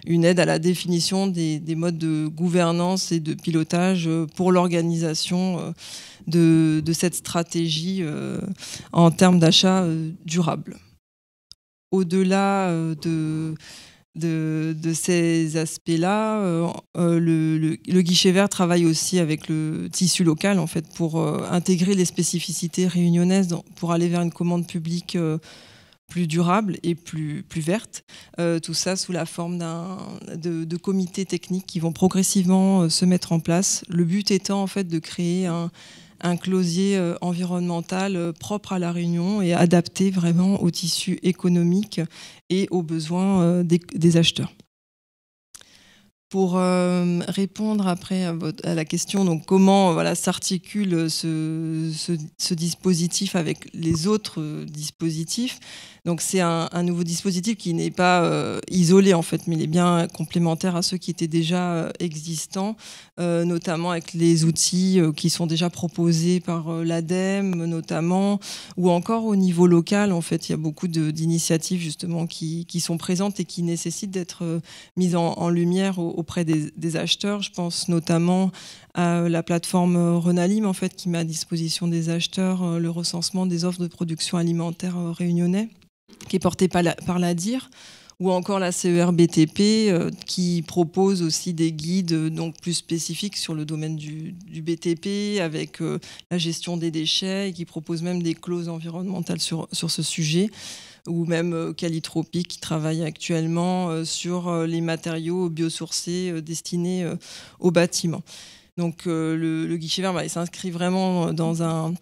une aide à la définition des modes de gouvernance et de pilotage pour l'organisation de cette stratégie en termes d'achat durable. Au-delà de ces aspects-là, le guichet vert travaille aussi avec le tissu local en fait, pour intégrer les spécificités réunionnaises pour aller vers une commande publique plus durable et plus verte. Tout ça sous la forme de comités techniques qui vont progressivement se mettre en place. Le but étant en fait de créer un closier environnemental propre à La Réunion et adapté vraiment au tissu économique et aux besoins des acheteurs. Pour répondre après à la question, donc comment s'articule ce dispositif avec les autres dispositifs. Donc c'est un nouveau dispositif qui n'est pas isolé en fait, mais il est bien complémentaire à ceux qui étaient déjà existants, notamment avec les outils qui sont déjà proposés par l'ADEME notamment, ou encore au niveau local. En fait, il y a beaucoup d'initiatives justement qui sont présentes et qui nécessitent d'être mises en lumière auprès des acheteurs. Je pense notamment à la plateforme Renalim en fait, qui met à disposition des acheteurs le recensement des offres de production alimentaire réunionnais, qui est portée par l'ADIR, ou encore la CER-BTP qui propose aussi des guides donc plus spécifiques sur le domaine du BTP avec la gestion des déchets et qui propose même des clauses environnementales sur ce sujet, ou même Calitropique qui travaille actuellement sur les matériaux biosourcés destinés aux bâtiments. Donc le guichet vert, il s'inscrit vraiment dans un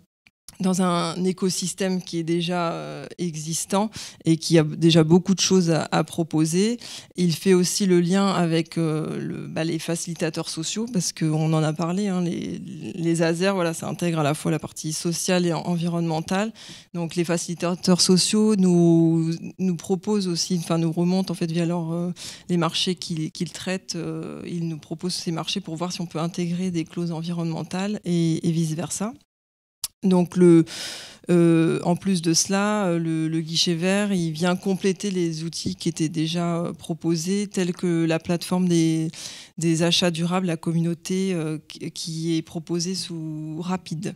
écosystème qui est déjà existant et qui a déjà beaucoup de choses à proposer. Il fait aussi le lien avec les facilitateurs sociaux, parce qu'on en a parlé, hein, les ASER, ça intègre à la fois la partie sociale et environnementale. Donc les facilitateurs sociaux nous proposent aussi, nous remontent en fait via les marchés qu'ils traitent. Ils nous proposent ces marchés pour voir si on peut intégrer des clauses environnementales et vice-versa. Donc en plus de cela, le guichet vert, il vient compléter les outils qui étaient déjà proposés, tels que la plateforme des achats durables, la communauté qui est proposée sous Rapide.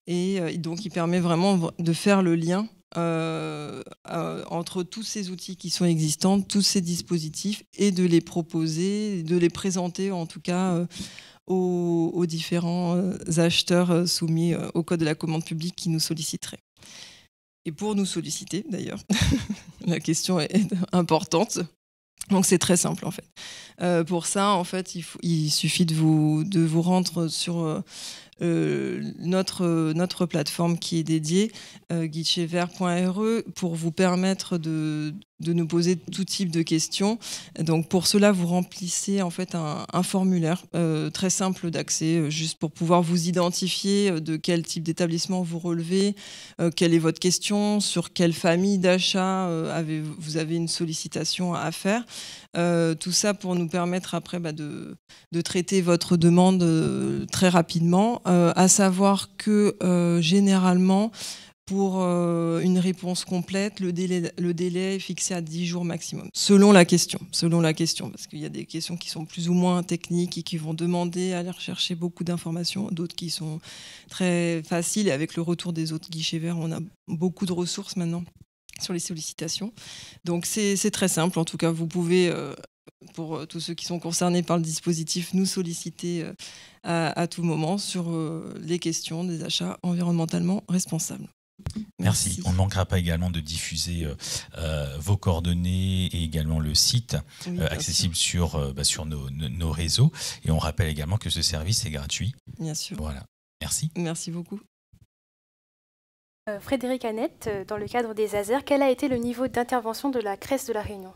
Et donc il permet vraiment de faire le lien entre tous ces outils qui sont existants, tous ces dispositifs, et de les proposer, de les présenter en tout cas aux différents acheteurs soumis au Code de la commande publique qui nous solliciteraient. Et pour nous solliciter, d'ailleurs, la question est importante. Donc c'est très simple en fait. Pour ça, en fait, il suffit de vous rendre sur notre plateforme qui est dédiée, guichetvert.re, pour vous permettre de nous poser tout type de questions. Donc pour cela, vous remplissez en fait un formulaire très simple d'accès, juste pour pouvoir vous identifier de quel type d'établissement vous relevez, quelle est votre question, sur quelle famille d'achat vous avez une sollicitation à faire. Tout ça pour nous permettre après de traiter votre demande très rapidement, à savoir que généralement, pour une réponse complète, le délai est fixé à 10 jours maximum, selon la question, parce qu'il y a des questions qui sont plus ou moins techniques et qui vont demander à aller rechercher beaucoup d'informations, d'autres qui sont très faciles, et avec le retour des autres guichets verts, on a beaucoup de ressources maintenant sur les sollicitations. Donc c'est très simple, en tout cas vous pouvez, pour tous ceux qui sont concernés par le dispositif, nous solliciter à tout moment sur les questions des achats environnementalement responsables. Merci. On ne manquera pas également de diffuser vos coordonnées et également le site accessible sur nos réseaux. Et on rappelle également que ce service est gratuit. Bien sûr. Voilà. Merci. Merci beaucoup. Frédéric Annette, dans le cadre des ASER, quel a été le niveau d'intervention de la CRES de La Réunion?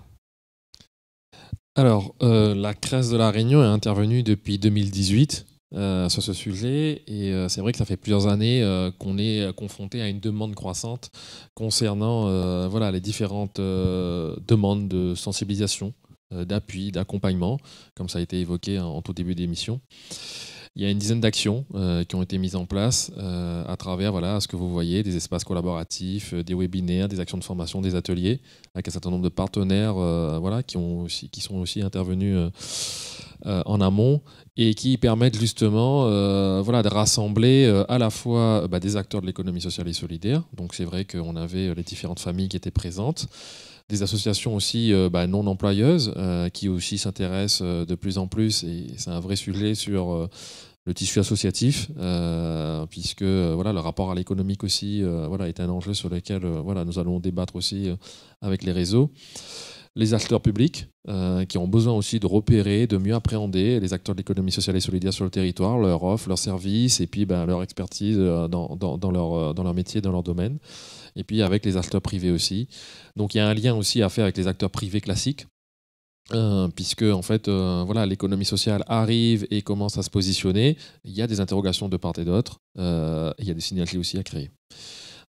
Alors, la CRES de La Réunion est intervenue depuis 2018 sur ce sujet et c'est vrai que ça fait plusieurs années qu'on est confronté à une demande croissante concernant les différentes demandes de sensibilisation, d'appui, d'accompagnement, comme ça a été évoqué en tout début d'émission. Il y a une dizaine d'actions qui ont été mises en place à travers ce que vous voyez, des espaces collaboratifs, des webinaires, des actions de formation, des ateliers, avec un certain nombre de partenaires qui sont aussi intervenus en amont et qui permettent justement de rassembler à la fois des acteurs de l'économie sociale et solidaire. Donc c'est vrai qu'on avait les différentes familles qui étaient présentes, des associations aussi non employeuses qui aussi s'intéressent de plus en plus, et c'est un vrai sujet sur le tissu associatif, puisque le rapport à l'économique aussi est un enjeu sur lequel nous allons débattre aussi avec les réseaux. Les acteurs publics qui ont besoin aussi de repérer, de mieux appréhender les acteurs de l'économie sociale et solidaire sur le territoire, leur offre, leurs services et puis leur expertise dans leur métier, dans leur domaine. Et puis avec les acteurs privés aussi. Donc il y a un lien aussi à faire avec les acteurs privés classiques, puisque en fait l'économie sociale arrive et commence à se positionner. Il y a des interrogations de part et d'autre, il y a des synergies aussi à créer.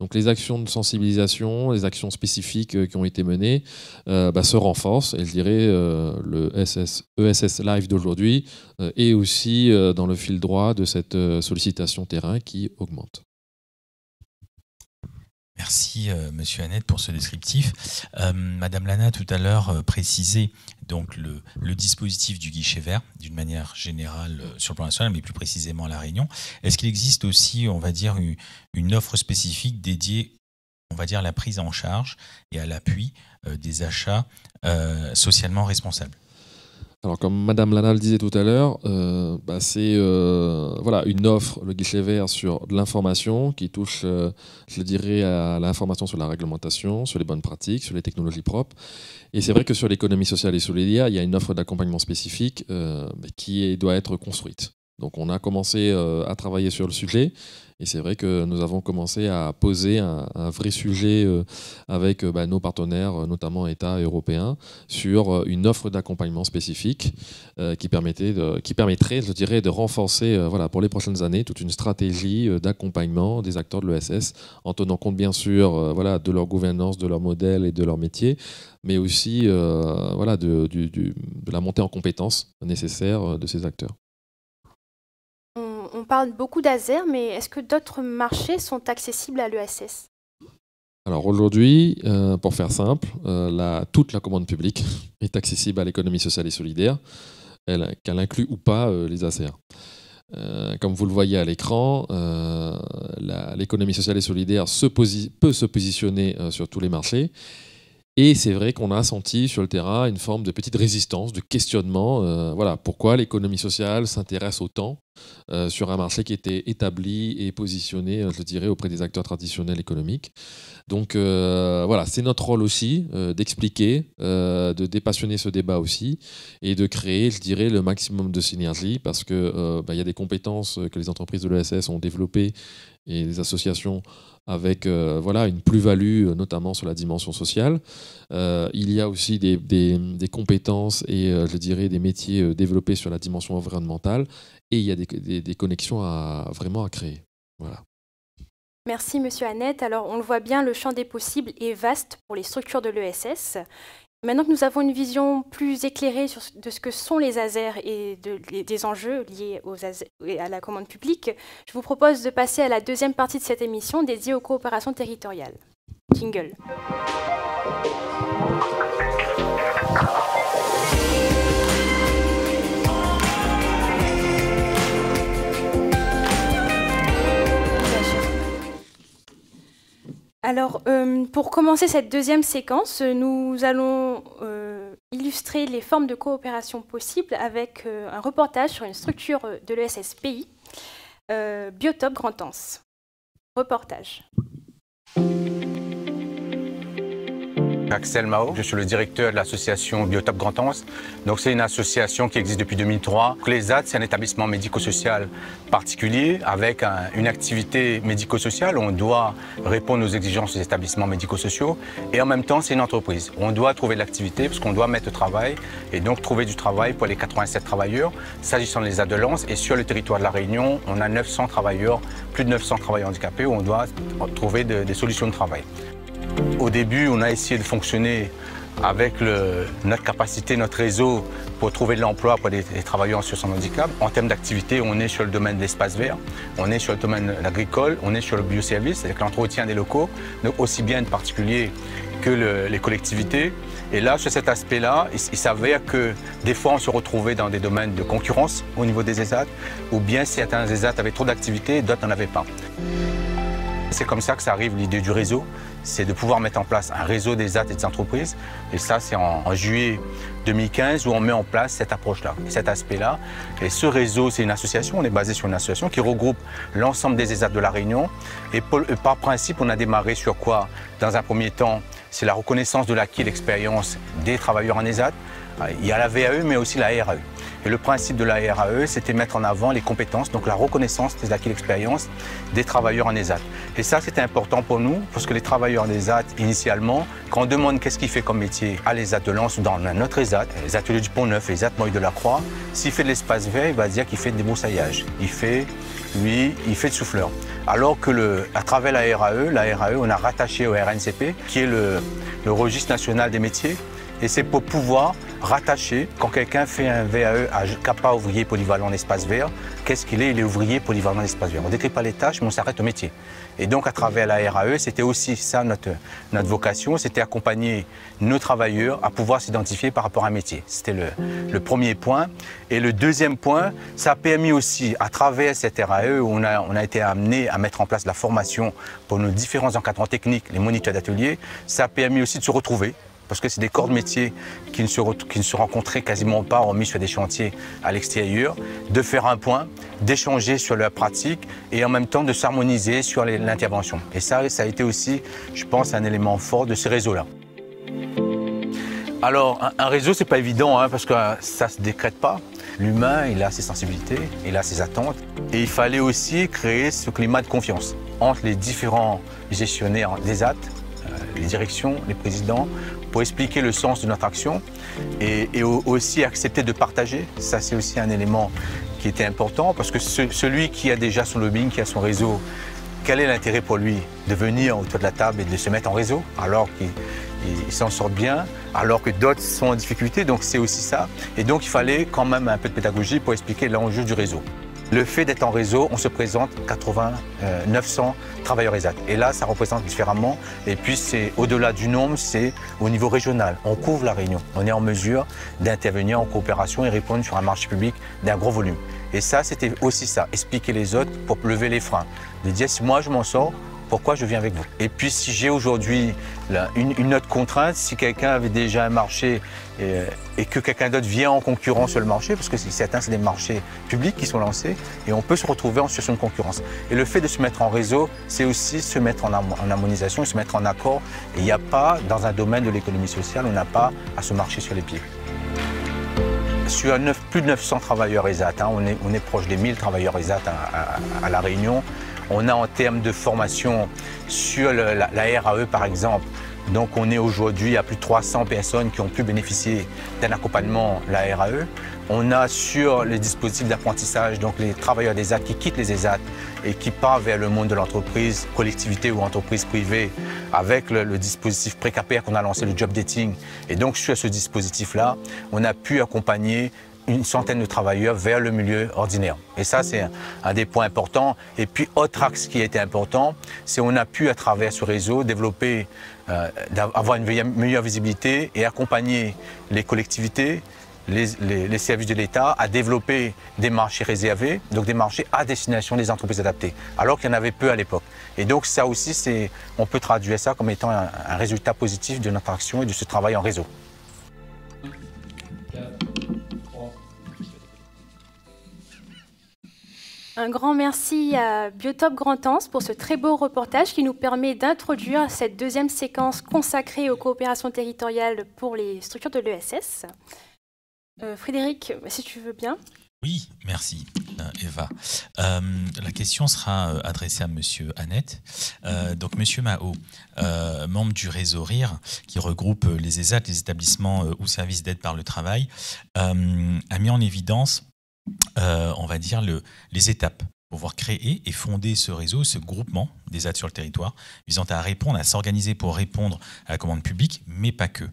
Donc les actions de sensibilisation, les actions spécifiques qui ont été menées se renforcent, et je dirais le ESS Live d'aujourd'hui est aussi dans le fil droit de cette sollicitation terrain qui augmente. Merci Monsieur Annette pour ce descriptif. Madame Lana tout à l'heure précisait donc le dispositif du guichet vert d'une manière générale sur le plan national, mais plus précisément à La Réunion. Est-ce qu'il existe aussi, on va dire, une offre spécifique dédiée, on va dire, à la prise en charge et à l'appui des achats socialement responsables? Alors, comme Madame Lana le disait tout à l'heure, c'est une offre, le guichet vert, sur de l'information qui touche, je dirais, à l'information sur la réglementation, sur les bonnes pratiques, sur les technologies propres. Et c'est vrai que sur l'économie sociale et solidaire, il y a une offre d'accompagnement spécifique qui doit être construite. Donc, on a commencé à travailler sur le sujet. Et c'est vrai que nous avons commencé à poser un vrai sujet avec nos partenaires, notamment États européens, sur une offre d'accompagnement spécifique qui permettrait, je dirais, de renforcer pour les prochaines années toute une stratégie d'accompagnement des acteurs de l'ESS, en tenant compte bien sûr de leur gouvernance, de leur modèle et de leur métier, mais aussi de la montée en compétences nécessaire de ces acteurs. On parle beaucoup d'ASER, mais est-ce que d'autres marchés sont accessibles à l'ESS? Alors aujourd'hui, pour faire simple, toute la commande publique est accessible à l'économie sociale et solidaire, qu'elle inclut ou pas les ASER. Comme vous le voyez à l'écran, l'économie sociale et solidaire peut se positionner sur tous les marchés. Et c'est vrai qu'on a senti sur le terrain une forme de petite résistance, de questionnement. Pourquoi l'économie sociale s'intéresse autant sur un marché qui était établi et positionné, je dirais, auprès des acteurs traditionnels économiques. Donc c'est notre rôle aussi d'expliquer, de dépassionner ce débat aussi et de créer, je dirais, le maximum de synergie, parce que y a des compétences que les entreprises de l'ESS ont développées et les associations avec une plus-value, notamment sur la dimension sociale. Il y a aussi des compétences et, je dirais, des métiers développés sur la dimension environnementale, et il y a des connexions vraiment à créer. Voilà. Merci Monsieur Annette. Alors on le voit bien, le champ des possibles est vaste pour les structures de l'ESS. Maintenant que nous avons une vision plus éclairée de ce que sont les ASER et des enjeux liés aux ASER et à la commande publique, je vous propose de passer à la deuxième partie de cette émission dédiée aux coopérations territoriales. Jingle. Alors, pour commencer cette deuxième séquence, nous allons illustrer les formes de coopération possibles avec un reportage sur une structure de l'ESS Pays, Biotope Grand Anse. Reportage. Axel Mao, je suis le directeur de l'association Biotop Grand Anse. Donc c'est une association qui existe depuis 2003. L'ESAT, c'est un établissement médico-social particulier avec une activité médico-sociale où on doit répondre aux exigences des établissements médico-sociaux et en même temps c'est une entreprise. On doit trouver de l'activité parce qu'on doit mettre au travail et donc trouver du travail pour les 87 travailleurs s'agissant de l'ESAT de Lens. Et sur le territoire de La Réunion, on a 900 travailleurs, plus de 900 travailleurs handicapés où on doit trouver des solutions de travail. Au début, on a essayé de fonctionner avec notre capacité, notre réseau pour trouver de l'emploi pour les travailleurs en situation de handicap. En termes d'activité, on est sur le domaine de l'espace vert, on est sur le domaine agricole, on est sur le bioservice, avec l'entretien des locaux, donc aussi bien de particuliers que les collectivités. Et là, sur cet aspect-là, il s'avère que des fois, on se retrouvait dans des domaines de concurrence au niveau des ESAT, ou bien certains ESAT avaient trop d'activités, d'autres n'en avaient pas. C'est comme ça que ça arrive, l'idée du réseau, c'est de pouvoir mettre en place un réseau des ESAT et des entreprises. Et ça, c'est en juillet 2015 où on met en place cette approche-là, cet aspect-là. Et ce réseau, c'est une association, on est basé sur une association qui regroupe l'ensemble des ESAT de La Réunion. Et par principe, on a démarré sur quoi? Dans un premier temps, c'est la reconnaissance de l'acquis et l'expérience des travailleurs en ESAT. Il y a la VAE, mais aussi la RAE. Et le principe de la RAE, c'était mettre en avant les compétences, donc la reconnaissance des acquis d'expérience des travailleurs en ESAT. Et ça, c'était important pour nous, parce que les travailleurs en ESAT, initialement, quand on demande qu'est-ce qu'il fait comme métier à l'ESAT de Lens ou dans notre ESAT, les ateliers du Pont-Neuf, les ESAT Moy de la Croix, s'il fait de l'espace vert, il va dire qu'il fait des broussailляges. Il fait de souffleur. Alors que à travers la RAE, on a rattaché au RNCP, qui est le registre national des métiers. Et c'est pour pouvoir rattacher, quand quelqu'un fait un VAE à CAPA ouvrier polyvalent en espace vert, qu'est-ce qu'il est? Il est ouvrier polyvalent en espace vert. On ne décrit pas les tâches, mais on s'arrête au métier. Et donc, à travers la RAE, c'était aussi ça notre vocation, c'était accompagner nos travailleurs à pouvoir s'identifier par rapport à un métier. C'était le premier point. Et le deuxième point, ça a permis aussi, à travers cette RAE, où on a été amené à mettre en place la formation pour nos différents encadrants techniques, les moniteurs d'atelier, ça a permis aussi de se retrouver. Parce que c'est des corps de métier qui ne se rencontraient quasiment pas, remis sur des chantiers à l'extérieur, de faire un point, d'échanger sur leur pratique et en même temps de s'harmoniser sur l'intervention. Et ça a été aussi, je pense, un élément fort de ce réseau-là. Alors, un réseau, c'est pas évident, hein, parce que ça se décrète pas. L'humain, il a ses sensibilités, il a ses attentes. Et il fallait aussi créer ce climat de confiance entre les différents gestionnaires des ESAT, les directions, les présidents, pour expliquer le sens de notre action et aussi accepter de partager. Ça, c'est aussi un élément qui était important parce que celui qui a déjà son lobbying, qui a son réseau, quel est l'intérêt pour lui de venir autour de la table et de se mettre en réseau alors qu'il s'en sort bien, alors que d'autres sont en difficulté, donc c'est aussi ça. Et donc il fallait quand même un peu de pédagogie pour expliquer l'enjeu du réseau. Le fait d'être en réseau, on se présente 900 travailleurs ESAT. Et là, ça représente différemment. Et puis, c'est au-delà du nombre, c'est au niveau régional. On couvre la Réunion. On est en mesure d'intervenir en coopération et répondre sur un marché public d'un gros volume. Et ça, c'était aussi ça, expliquer les autres pour lever les freins. De dire, si moi je m'en sors, pourquoi je viens avec vous? Et puis si j'ai aujourd'hui une autre contrainte, si quelqu'un avait déjà un marché et que quelqu'un d'autre vient en concurrence sur le marché, parce que certains c'est des marchés publics qui sont lancés, et on peut se retrouver en situation de concurrence. Et le fait de se mettre en réseau, c'est aussi se mettre en harmonisation, se mettre en accord. Et il n'y a pas, dans un domaine de l'économie sociale, on n'a pas à se marcher sur les pieds. Sur plus de 900 travailleurs ESAT, hein, on est proche des 1000 travailleurs ESAT à La Réunion. On a en termes de formation sur la RAE par exemple, donc on est aujourd'hui à plus de 300 personnes qui ont pu bénéficier d'un accompagnement la RAE. On a sur les dispositifs d'apprentissage, donc les travailleurs des ESAT qui quittent les ESAT et qui partent vers le monde de l'entreprise, collectivité ou entreprise privée, avec le dispositif Précapair qu'on a lancé, le job dating. Et donc sur ce dispositif-là, on a pu accompagner une centaine de travailleurs vers le milieu ordinaire. Et ça, c'est un des points importants. Et puis, autre axe qui a été important, c'est qu'on a pu, à travers ce réseau, développer, avoir une meilleure visibilité et accompagner les collectivités, les services de l'État à développer des marchés réservés, donc des marchés à destination des entreprises adaptées, alors qu'il y en avait peu à l'époque. Et donc, ça aussi, on peut traduire ça comme étant un résultat positif de notre action et de ce travail en réseau. Un grand merci à Biotop Grand-Anse pour ce très beau reportage qui nous permet d'introduire cette deuxième séquence consacrée aux coopérations territoriales pour les structures de l'ESS. Frédéric, si tu veux bien. Oui, merci Eva. La question sera adressée à Monsieur Annette. Donc Monsieur Mao, membre du réseau RIR, qui regroupe les ESAT, les établissements ou services d'aide par le travail, a mis en évidence, on va dire, les étapes pour pouvoir créer et fonder ce réseau, ce groupement des aides sur le territoire, visant à répondre, à s'organiser pour répondre à la commande publique, mais pas que.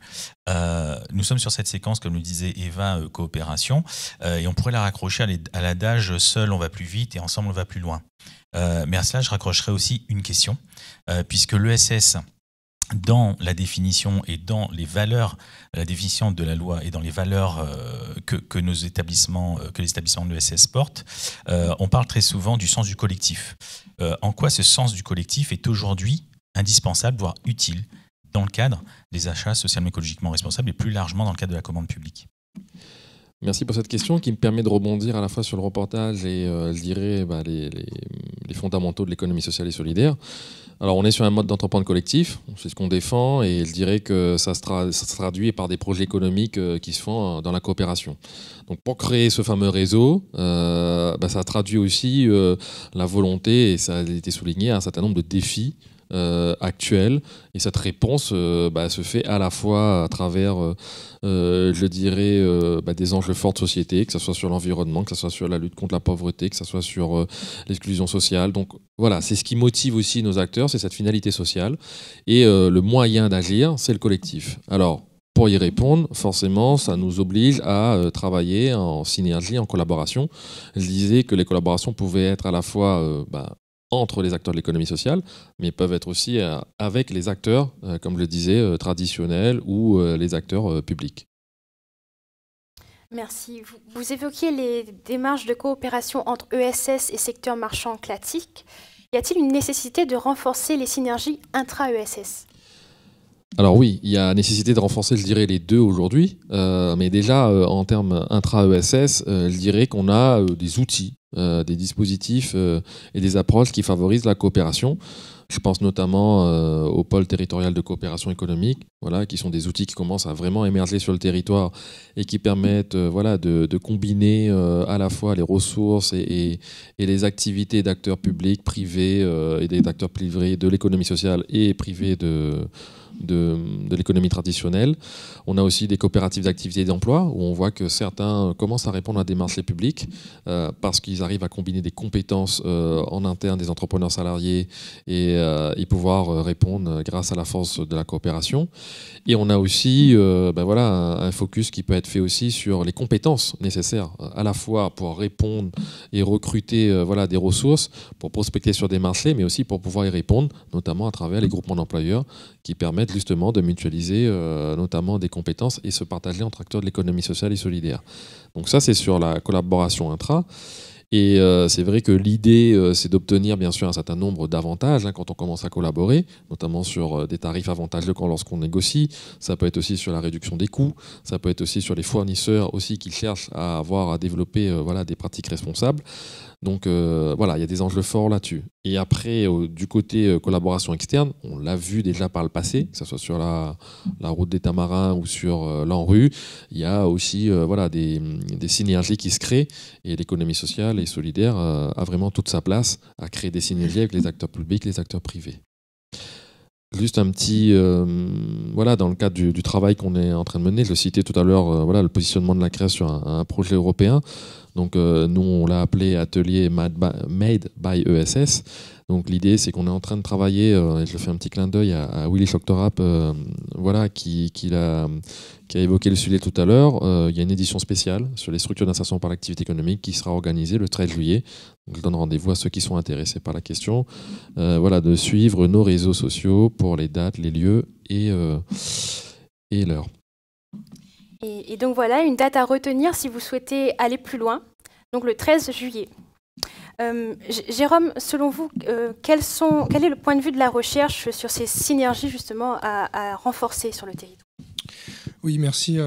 Nous sommes sur cette séquence, comme le disait Eva, coopération, et on pourrait la raccrocher à l'adage « seul on va plus vite et ensemble on va plus loin ». Mais à cela, je raccrocherai aussi une question, puisque l'ESS, dans la définition et dans les valeurs, la définition de la loi et dans les valeurs que les établissements de l'ESS portent, on parle très souvent du sens du collectif. En quoi ce sens du collectif est aujourd'hui indispensable, voire utile, dans le cadre des achats socialement écologiquement responsables et plus largement dans le cadre de la commande publique? Merci pour cette question qui me permet de rebondir à la fois sur le reportage et, je dirais, les fondamentaux de l'économie sociale et solidaire. Alors, on est sur un mode d'entreprendre collectif, c'est ce qu'on défend, et je dirais que ça se traduit par des projets économiques qui se font dans la coopération. Donc, pour créer ce fameux réseau, ça traduit aussi la volonté, et ça a été souligné, un certain nombre de défis actuelle, et cette réponse se fait à la fois à travers je dirais des enjeux forts de société, que ce soit sur l'environnement, que ce soit sur la lutte contre la pauvreté, que ce soit sur l'exclusion sociale. Donc voilà, c'est ce qui motive aussi nos acteurs, c'est cette finalité sociale, et le moyen d'agir, c'est le collectif. Alors pour y répondre, forcément, ça nous oblige à travailler en synergie, en collaboration. Je disais que les collaborations pouvaient être à la fois entre les acteurs de l'économie sociale, mais peuvent être aussi avec les acteurs, comme je le disais, traditionnels ou les acteurs publics. Merci. Vous évoquiez les démarches de coopération entre ESS et secteur marchand classique. Y a-t-il une nécessité de renforcer les synergies intra-ESS ? Alors oui, il y a nécessité de renforcer, je dirais, les deux aujourd'hui, mais déjà en termes intra-ESS, je dirais qu'on a des outils, des dispositifs et des approches qui favorisent la coopération. Je pense notamment au pôle territorial de coopération économique, voilà, qui sont des outils qui commencent à vraiment émerger sur le territoire et qui permettent de combiner à la fois les ressources et les activités d'acteurs publics, privés et des acteurs privés de l'économie sociale et privés de l'économie traditionnelle. On a aussi des coopératives d'activité et d'emploi où on voit que certains commencent à répondre à des marchés publics parce qu'ils arrivent à combiner des compétences en interne des entrepreneurs salariés et pouvoir répondre grâce à la force de la coopération. Et on a aussi un focus qui peut être fait aussi sur les compétences nécessaires à la fois pour répondre et recruter des ressources pour prospecter sur des marchés, mais aussi pour pouvoir y répondre, notamment à travers les groupements d'employeurs qui permettent justement de mutualiser notamment des compétences et se partager entre acteurs de l'économie sociale et solidaire. Donc ça, c'est sur la collaboration intra. Et c'est vrai que l'idée, c'est d'obtenir bien sûr un certain nombre d'avantages quand on commence à collaborer, notamment sur des tarifs avantageux lorsqu'on négocie. Ça peut être aussi sur la réduction des coûts, ça peut être aussi sur les fournisseurs aussi qui cherchent à développer des pratiques responsables. Donc il y a des enjeux forts là-dessus. Et après, du côté collaboration externe, on l'a vu déjà par le passé, que ce soit sur la route des Tamarins ou sur l'ANRU, il y a aussi des synergies qui se créent, et l'économie sociale et solidaire a vraiment toute sa place à créer des synergies avec les acteurs publics, les acteurs privés. Juste un petit, dans le cadre du travail qu'on est en train de mener, je le citais tout à l'heure, le positionnement de la CRES sur un projet européen. Donc nous, on l'a appelé Atelier Made by ESS. Donc l'idée, c'est qu'on est en train de travailler, et je fais un petit clin d'œil à Willy Schoktorap, qui a évoqué le sujet tout à l'heure. Il y a une édition spéciale sur les structures d'insertion par l'activité économique qui sera organisée le 13 juillet. Donc, je donne rendez-vous à ceux qui sont intéressés par la question, de suivre nos réseaux sociaux pour les dates, les lieux et l'heure. Et donc voilà, une date à retenir si vous souhaitez aller plus loin, donc le 13 juillet. Jérôme, selon vous, quel est le point de vue de la recherche sur ces synergies justement à renforcer sur le territoire ? Oui, merci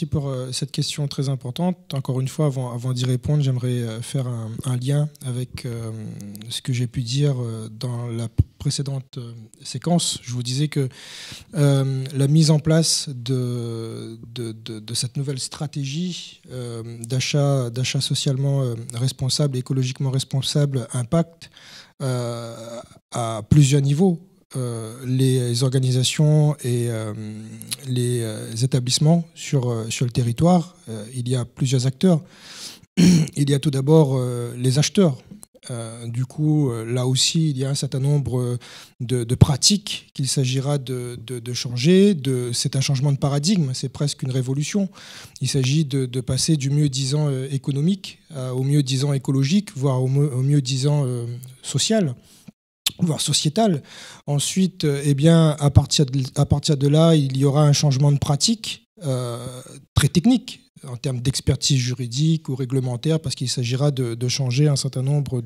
pour cette question très importante. Encore une fois, avant d'y répondre, j'aimerais faire un lien avec ce que j'ai pu dire dans la précédente séquence. Je vous disais que la mise en place de cette nouvelle stratégie d'achat socialement responsable et écologiquement responsable impacte à plusieurs niveaux. Les organisations et les établissements sur le territoire. Il y a plusieurs acteurs. Il y a tout d'abord les acheteurs. Du coup, là aussi, il y a un certain nombre de pratiques qu'il s'agira de changer. C'est un changement de paradigme, c'est presque une révolution. Il s'agit de passer du mieux-disant économique au mieux-disant écologique, voire au mieux-disant social, voire sociétal. Ensuite, eh bien, à partir de là, il y aura un changement de pratique très technique en termes d'expertise juridique ou réglementaire, parce qu'il s'agira de changer un certain nombre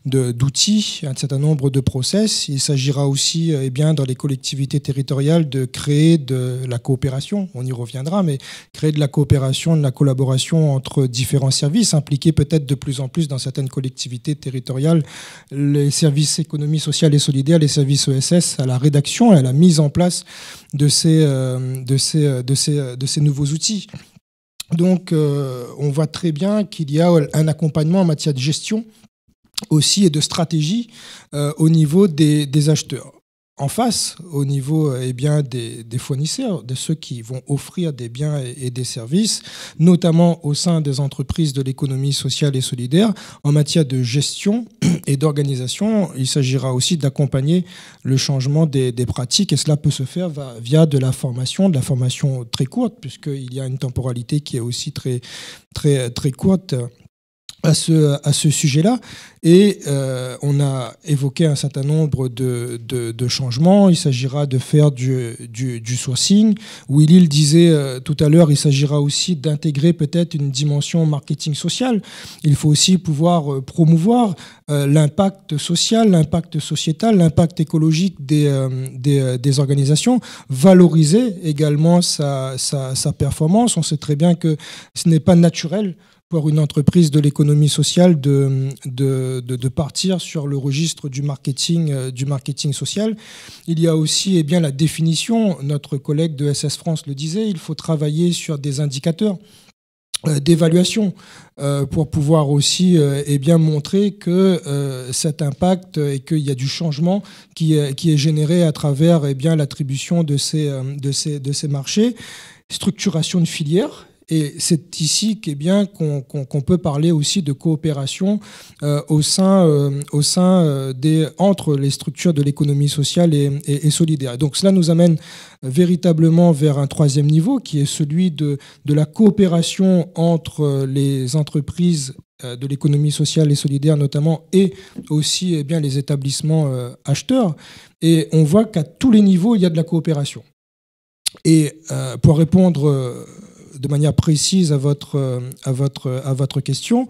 d'outils, un certain nombre de process. Il s'agira aussi, eh bien, dans les collectivités territoriales, de créer de la coopération, on y reviendra, mais créer de la coopération, de la collaboration entre différents services, impliquer peut-être de plus en plus dans certaines collectivités territoriales les services économie sociale et solidaire, les services ESS, à la rédaction et à la mise en place de ces nouveaux outils. Donc, on voit très bien qu'il y a un accompagnement en matière de gestion aussi et de stratégie au niveau des acheteurs. En face, au niveau eh bien, des fournisseurs, de ceux qui vont offrir des biens et des services, notamment au sein des entreprises de l'économie sociale et solidaire, en matière de gestion et d'organisation, il s'agira aussi d'accompagner le changement des pratiques, et cela peut se faire via de la formation très courte, puisqu'il y a une temporalité qui est aussi très, très, très courte à ce sujet-là. Et on a évoqué un certain nombre de changements. Il s'agira de faire du sourcing. Will disait tout à l'heure, il s'agira aussi d'intégrer peut-être une dimension marketing social. Il faut aussi pouvoir promouvoir l'impact social, l'impact sociétal, l'impact écologique des organisations, valoriser également sa performance. On sait très bien que ce n'est pas naturel pour une entreprise de l'économie sociale de partir sur le registre du marketing social. Il y a aussi eh bien, la définition, notre collègue de SS France le disait, il faut travailler sur des indicateurs d'évaluation pour pouvoir aussi eh bien, montrer que cet impact et qu'il y a du changement qui est généré à travers eh bien, l'attribution de ces marchés, structuration de filières. Et c'est ici eh bien, qu'on peut parler aussi de coopération entre les structures de l'économie sociale et solidaire. Donc cela nous amène véritablement vers un troisième niveau qui est celui de la coopération entre les entreprises de l'économie sociale et solidaire notamment et aussi eh bien, les établissements acheteurs. Et on voit qu'à tous les niveaux, il y a de la coopération. Et pour répondre de manière précise à votre question,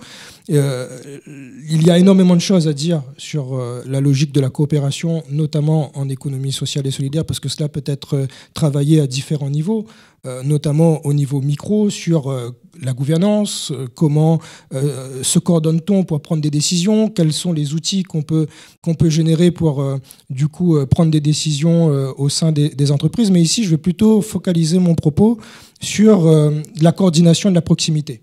il y a énormément de choses à dire sur la logique de la coopération, notamment en économie sociale et solidaire, parce que cela peut être travaillé à différents niveaux, notamment au niveau micro, sur la gouvernance, comment se coordonne-t-on pour prendre des décisions, quels sont les outils qu'on peut générer pour du coup prendre des décisions au sein des entreprises. Mais ici, je vais plutôt focaliser mon propos sur la coordination de la proximité.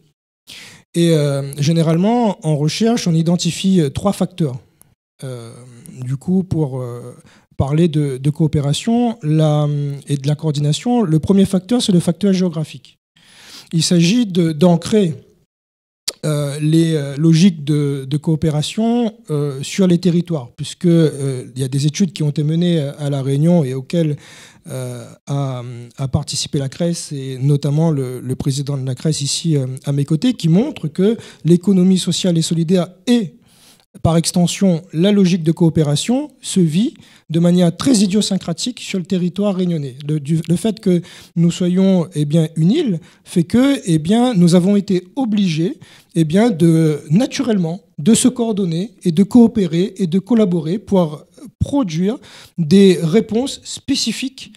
Et généralement, en recherche, on identifie 3 facteurs. Du coup, pour parler de coopération et de la coordination, le premier facteur, c'est le facteur géographique. Il s'agit d'ancrer les logiques de coopération sur les territoires, puisqu'il y a des études qui ont été menées à La Réunion et auxquelles a participé la CRES, et notamment le président de la CRES ici à mes côtés, qui montrent que l'économie sociale et solidaire et par extension, la logique de coopération se vit de manière très idiosyncratique sur le territoire réunionnais. Le fait que nous soyons eh bien, une île fait que eh bien, nous avons été obligés eh bien, naturellement de se coordonner et de coopérer et de collaborer pour produire des réponses spécifiques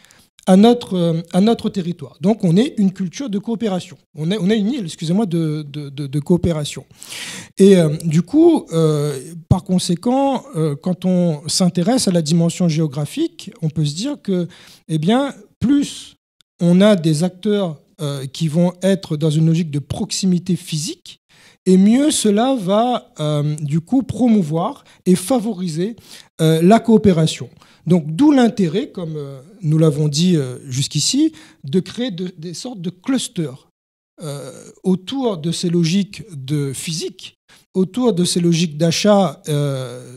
à notre territoire. Donc on est une culture de coopération. On est une île, excusez-moi, de coopération. Et du coup, par conséquent, quand on s'intéresse à la dimension géographique, on peut se dire que, eh bien, plus on a des acteurs qui vont être dans une logique de proximité physique, et mieux cela va du coup promouvoir et favoriser la coopération. Donc d'où l'intérêt, comme nous l'avons dit jusqu'ici, de créer des sortes de clusters autour de ces logiques de physique, autour de ces logiques d'achat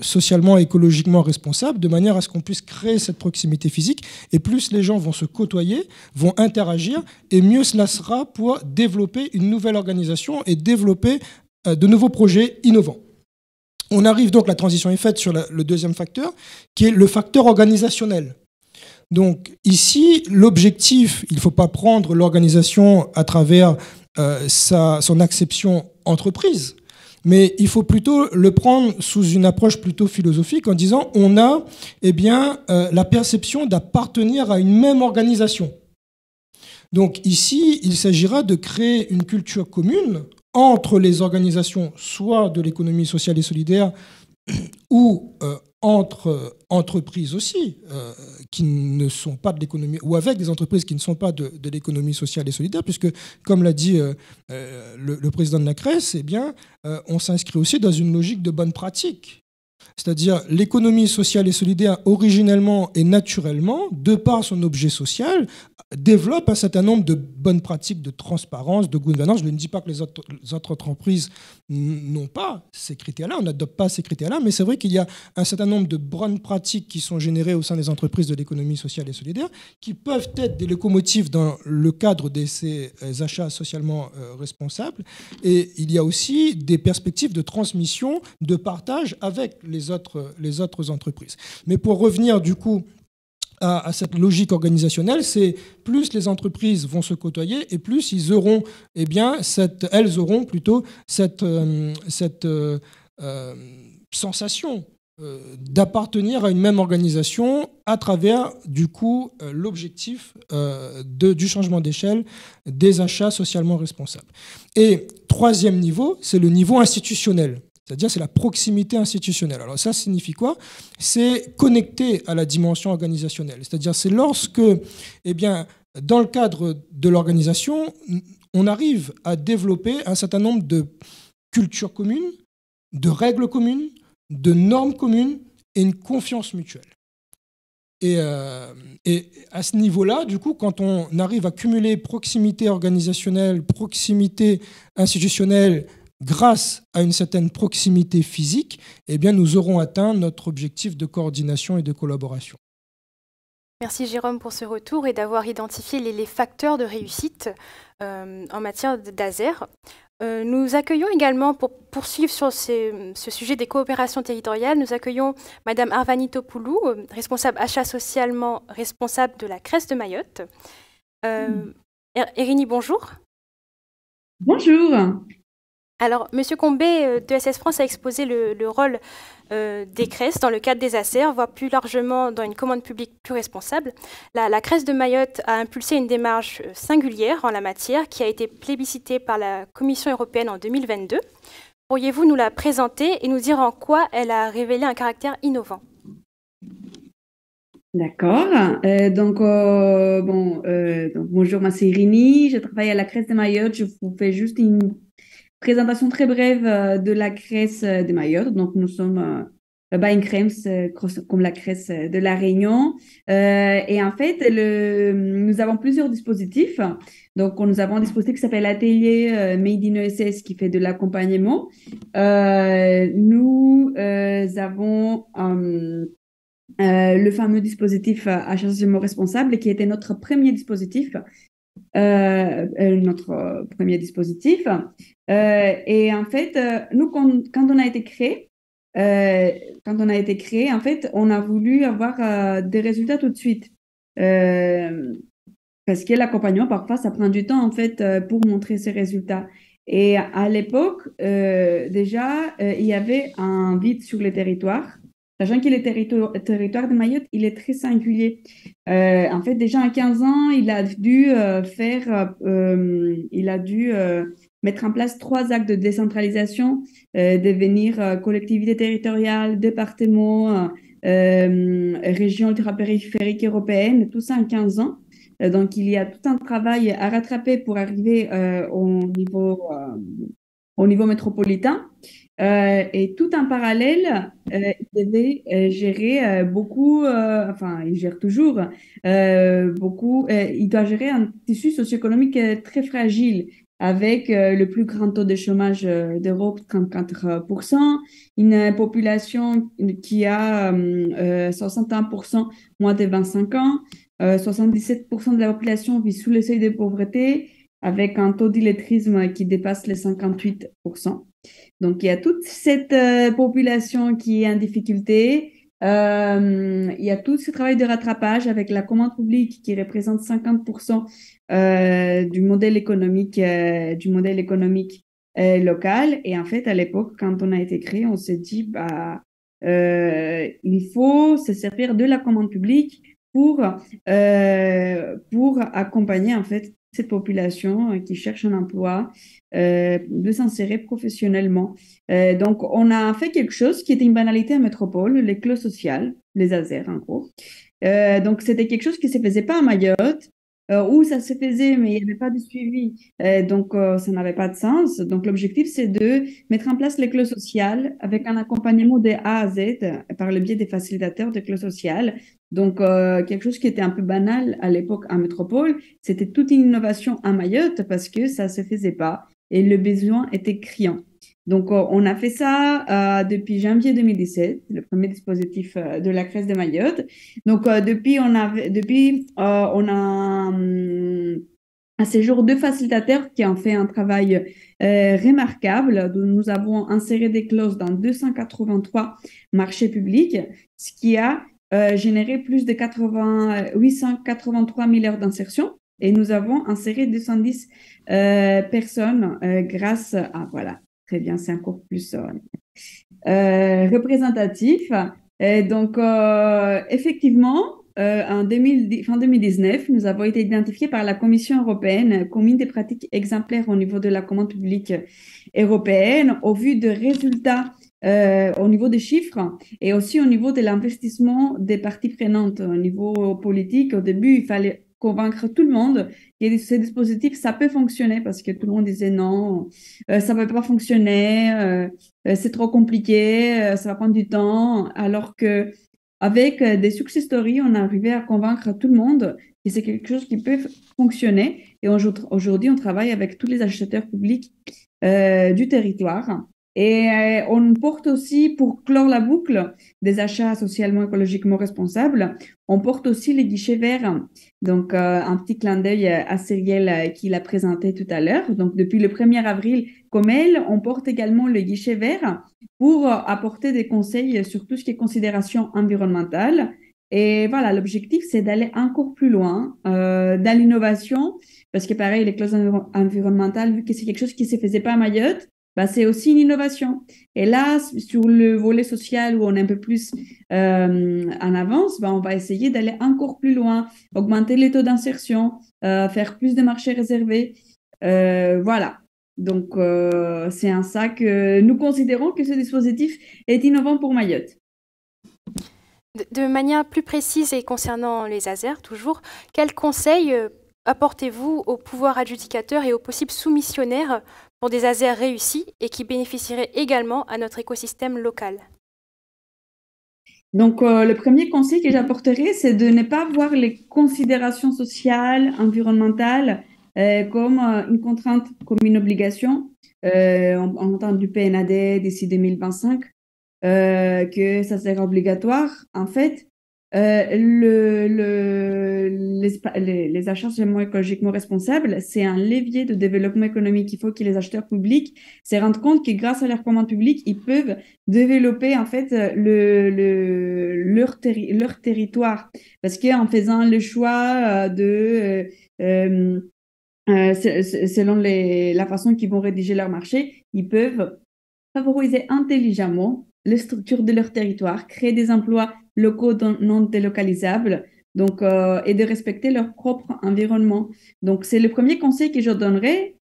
socialement et écologiquement responsables, de manière à ce qu'on puisse créer cette proximité physique. Et plus les gens vont se côtoyer, vont interagir, et mieux cela sera pour développer une nouvelle organisation et développer de nouveaux projets innovants. On arrive donc, la transition est faite sur le deuxième facteur, qui est le facteur organisationnel. Donc ici, l'objectif, il ne faut pas prendre l'organisation à travers son acception entreprise, mais il faut plutôt le prendre sous une approche plutôt philosophique en disant on a la perception d'appartenir à une même organisation. Donc ici, il s'agira de créer une culture commune entre les organisations, soit de l'économie sociale et solidaire, ou entre entreprises aussi, qui ne sont pas de l'économie, ou avec des entreprises qui ne sont pas de l'économie sociale et solidaire, puisque, comme l'a dit le président de la CRES, eh bien, on s'inscrit aussi dans une logique de bonne pratique. C'est-à-dire l'économie sociale et solidaire, originellement et naturellement, de par son objet social, développe un certain nombre de bonnes pratiques de transparence, de gouvernance. Je ne dis pas que les autres entreprises n'ont pas ces critères-là, on n'adopte pas ces critères-là, mais c'est vrai qu'il y a un certain nombre de bonnes pratiques qui sont générées au sein des entreprises de l'économie sociale et solidaire, qui peuvent être des locomotives dans le cadre de ces achats socialement responsables. Et il y a aussi des perspectives de transmission, de partage avec les autres entreprises. Mais pour revenir du coup à cette logique organisationnelle, c'est plus les entreprises vont se côtoyer et plus ils auront, elles auront plutôt cette sensation d'appartenir à une même organisation à travers du coup l'objectif du changement d'échelle des achats socialement responsables. Et troisième niveau, c'est le niveau institutionnel. C'est-à-dire, c'est la proximité institutionnelle. Alors ça signifie quoi? C'est connecté à la dimension organisationnelle. C'est-à-dire, c'est lorsque, dans le cadre de l'organisation, on arrive à développer un certain nombre de cultures communes, de règles communes, de normes communes et une confiance mutuelle. Et à ce niveau-là, du coup, quand on arrive à cumuler proximité organisationnelle, proximité institutionnelle, grâce à une certaine proximité physique, eh bien, nous aurons atteint notre objectif de coordination et de collaboration. Merci Jérôme pour ce retour et d'avoir identifié les facteurs de réussite en matière d'ASER. Nous accueillons également, pour poursuivre sur ce sujet des coopérations territoriales, nous accueillons Madame Arvani Topoulou, responsable achat socialement responsable de la CRES de Mayotte. Irini, bonjour. Bonjour. Alors, M. Combet d'ESS France a exposé le rôle des CRES dans le cadre des ASER, voire plus largement dans une commande publique plus responsable. La CRES de Mayotte a impulsé une démarche singulière en la matière qui a été plébiscitée par la Commission européenne en 2022. Pourriez-vous nous la présenter et nous dire en quoi elle a révélé un caractère innovant? D'accord. Donc, bonjour, moi c'est Irini, je travaille à la CRES de Mayotte. Je vous fais juste une présentation très brève de la CRES de Mayotte. Donc, nous sommes une CREMS comme la CRES de La Réunion. Et en fait, nous avons plusieurs dispositifs. Donc, nous avons un dispositif qui s'appelle Atelier Made in ESS qui fait de l'accompagnement. Nous avons le fameux dispositif achat socialement responsable qui était notre premier dispositif. Et en fait, nous, quand on a été créé, en fait, on a voulu avoir des résultats tout de suite. Parce que l'accompagnement, parfois, ça prend du temps, en fait, pour montrer ces résultats. Et à l'époque, déjà, il y avait un vide sur les territoires. sachant que le territoire de Mayotte, il est très singulier. En fait, déjà à 15 ans, il a dû mettre en place 3 actes de décentralisation, devenir collectivité territoriale, département, région ultrapériphérique européenne, tout ça en 15 ans. Donc, il y a tout un travail à rattraper pour arriver au niveau métropolitain. Et tout en parallèle, il devait gérer beaucoup, enfin, il gère toujours beaucoup, il doit gérer un tissu socio-économique très fragile, avec le plus grand taux de chômage d'Europe, 34%, une population qui a 61% moins de 25 ans, 77% de la population vit sous le seuil de pauvreté, avec un taux d'illettrisme qui dépasse les 58%. Donc, il y a toute cette population qui est en difficulté. Il y a tout ce travail de rattrapage avec la commande publique qui représente 50% du modèle économique local. Et en fait, à l'époque, quand on a été créé, on s'est dit, il faut se servir de la commande publique pour accompagner en fait cette population qui cherche un emploi, de s'insérer professionnellement. Donc, on a fait quelque chose qui était une banalité en métropole, les clos sociales, les ASER en gros. Donc, c'était quelque chose qui ne se faisait pas à Mayotte, où ça se faisait, mais il n'y avait pas de suivi. Donc, ça n'avait pas de sens. Donc, l'objectif, c'est de mettre en place les clos sociales avec un accompagnement de A à Z par le biais des facilitateurs de clos sociales. Donc, quelque chose qui était un peu banal à l'époque en métropole, c'était toute une innovation à Mayotte parce que ça ne se faisait pas et le besoin était criant. Donc, on a fait ça depuis janvier 2017, le premier dispositif de la CRES de Mayotte. Donc, depuis, on a à ce jour 2 facilitateurs qui ont fait un travail remarquable. Nous avons inséré des clauses dans 283 marchés publics, ce qui a généré plus de 883 000 heures d'insertion. Et nous avons inséré 210 personnes grâce à... Voilà, très bien, c'est encore plus représentatif. Et donc, effectivement, fin 2019, nous avons été identifiés par la Commission européenne comme une des pratiques exemplaires au niveau de la commande publique européenne, au vu de résultats au niveau des chiffres et aussi au niveau de l'investissement des parties prenantes. Au niveau politique, au début, il fallait convaincre tout le monde que ce dispositif, ça peut fonctionner parce que tout le monde disait non, ça ne peut pas fonctionner, c'est trop compliqué, ça va prendre du temps, alors que avec des success stories, on est arrivé à convaincre tout le monde que c'est quelque chose qui peut fonctionner. Et aujourd'hui, on travaille avec tous les acheteurs publics du territoire. Et on porte aussi, pour clore la boucle des achats socialement écologiquement responsables, on porte aussi les guichets verts. Donc, un petit clin d'œil à Cyrielle qui l'a présenté tout à l'heure. Donc, depuis le 1er avril, comme elle, on porte également le guichet vert pour apporter des conseils sur tout ce qui est considération environnementale. Et voilà, l'objectif, c'est d'aller encore plus loin dans l'innovation, parce que pareil, les clauses environnementales, vu que c'est quelque chose qui ne se faisait pas à Mayotte, c'est aussi une innovation. Et là, sur le volet social où on est un peu plus en avance, on va essayer d'aller encore plus loin, augmenter les taux d'insertion, faire plus de marchés réservés. Voilà. Donc, c'est en ça que nous considérons que ce dispositif est innovant pour Mayotte. De manière plus précise et concernant les ASER, toujours, quels conseils apportez-vous au pouvoir adjudicateur et aux possibles soumissionnaires pour des ASER réussis et qui bénéficieraient également à notre écosystème local? Donc, le premier conseil que j'apporterai, c'est de ne pas voir les considérations sociales, environnementales comme une contrainte, comme une obligation. On entend du PNAD d'ici 2025 que ça sera obligatoire. En fait, les achats socialement écologiquement responsables, c'est un levier de développement économique. Il faut que les acheteurs publics se rendent compte que grâce à leur commande publique, ils peuvent développer en fait leur territoire. Parce qu'en faisant le choix selon la façon qu'ils vont rédiger leur marché, ils peuvent favoriser intelligemment les structures de leur territoire, créer des emplois locaux non délocalisables, donc, et de respecter leur propre environnement. Donc, c'est le premier conseil que je donnerais.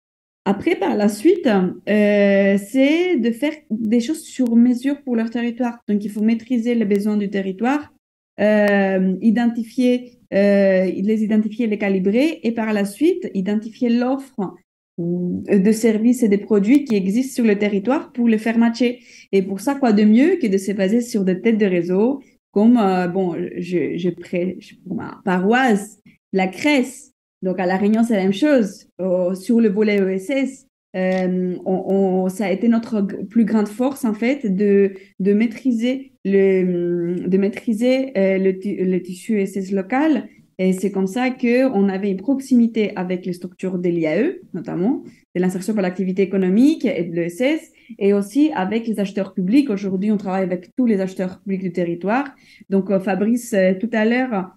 Après, par la suite, c'est de faire des choses sur mesure pour leur territoire. Donc, il faut maîtriser les besoins du territoire, identifier, les calibrer, et par la suite, identifier l'offre de services et de produits qui existent sur le territoire pour les faire matcher. Et pour ça, quoi de mieux que de se baser sur des têtes de réseau comme, je prêche pour ma paroisse, la CRES. Donc, à La Réunion, c'est la même chose. Sur le volet ESS, ça a été notre plus grande force, en fait, de maîtriser le tissu ESS local. Et c'est comme ça qu'on avait une proximité avec les structures de l'IAE, notamment, de l'insertion par l'activité économique et de l'ESS, et aussi avec les acheteurs publics. Aujourd'hui, on travaille avec tous les acheteurs publics du territoire. Donc, Fabrice, tout à l'heure,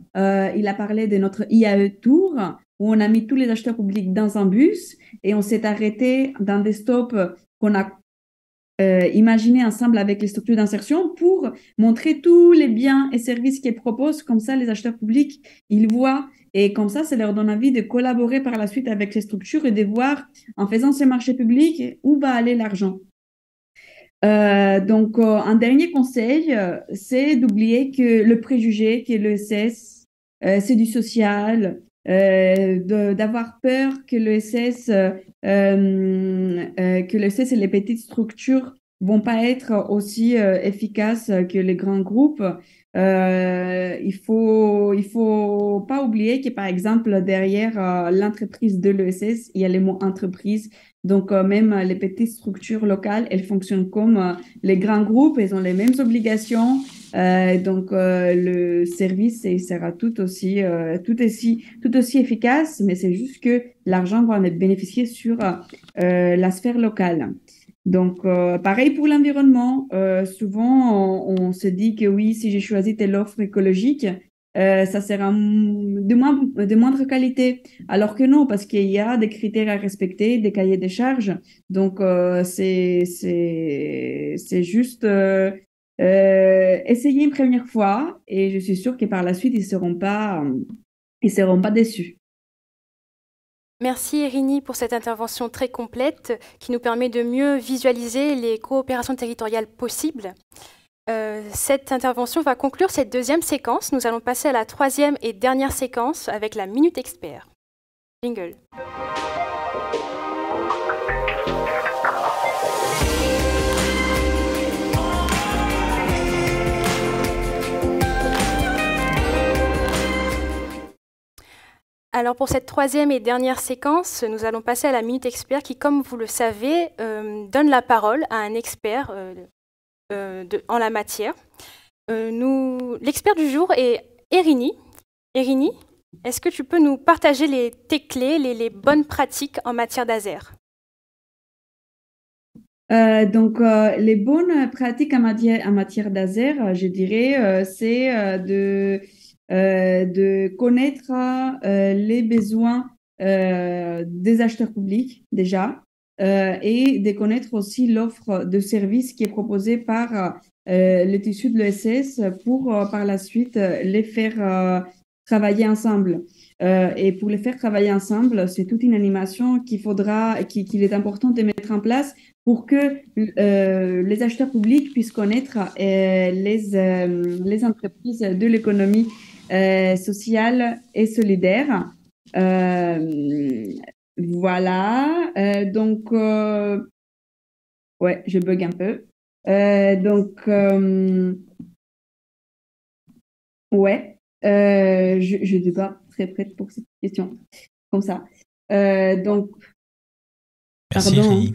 il a parlé de notre IAE Tour, où on a mis tous les acheteurs publics dans un bus et on s'est arrêté dans des stops qu'on a imaginés ensemble avec les structures d'insertion pour montrer tous les biens et services qu'ils proposent. Comme ça, les acheteurs publics, ils voient, et comme ça leur donne envie de collaborer par la suite avec ces structures et de voir, en faisant ces marchés publics, où va aller l'argent. Donc, un dernier conseil, c'est d'oublier que le préjugé, que l'ESS, c'est du social, d'avoir peur que l'ESS et les petites structures vont pas être aussi efficaces que les grands groupes. Il faut pas oublier que, par exemple, derrière l'entreprise de l'ESS, il y a le mot entreprise. Donc, même les petites structures locales, elles fonctionnent comme les grands groupes, elles ont les mêmes obligations. Donc, le service il sera tout aussi efficace, mais c'est juste que l'argent va en bénéficier sur la sphère locale. Donc, pareil pour l'environnement. Souvent, on se dit que oui, si j'ai choisi telle offre écologique, ça sera de moindre qualité. Alors que non, parce qu'il y a des critères à respecter, des cahiers des charges. Donc, c'est juste essayer une première fois, et je suis sûre que par la suite, ils seront pas déçus. Merci Irini pour cette intervention très complète qui nous permet de mieux visualiser les coopérations territoriales possibles. Cette intervention va conclure cette deuxième séquence. Nous allons passer à la troisième et dernière séquence avec la Minute Expert. Jingle. Alors pour cette troisième et dernière séquence, nous allons passer à la Minute Expert qui, comme vous le savez, donne la parole à un expert en la matière. L'expert du jour est Irini. Irini, est-ce que tu peux nous partager tes clés, les bonnes pratiques en matière d'ASER? Donc, les bonnes pratiques en matière d'ASER, je dirais, c'est de connaître les besoins des acheteurs publics déjà, et de connaître aussi l'offre de services qui est proposée par le tissu de l'ESS pour par la suite les faire travailler ensemble. Et pour les faire travailler ensemble, c'est toute une animation qu'il est important de mettre en place pour que les acheteurs publics puissent connaître les entreprises de l'économie sociale et solidaire. Voilà. Donc, ouais, je bug un peu. Ouais, je n'étais pas très prête pour cette question. Comme ça. Donc, merci, pardon.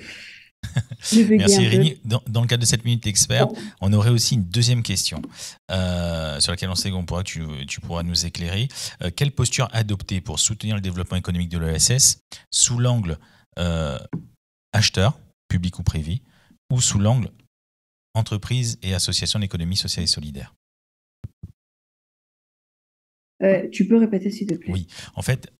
Irini. Merci Irini. Dans le cadre de cette minute expert, on aurait aussi une deuxième question sur laquelle on sait que tu pourras nous éclairer. Quelle posture adopter pour soutenir le développement économique de l'ESS sous l'angle acheteur, public ou privé, ou sous l'angle entreprise et association d'économie sociale et solidaire? Tu peux répéter s'il te plaît? Oui, en fait,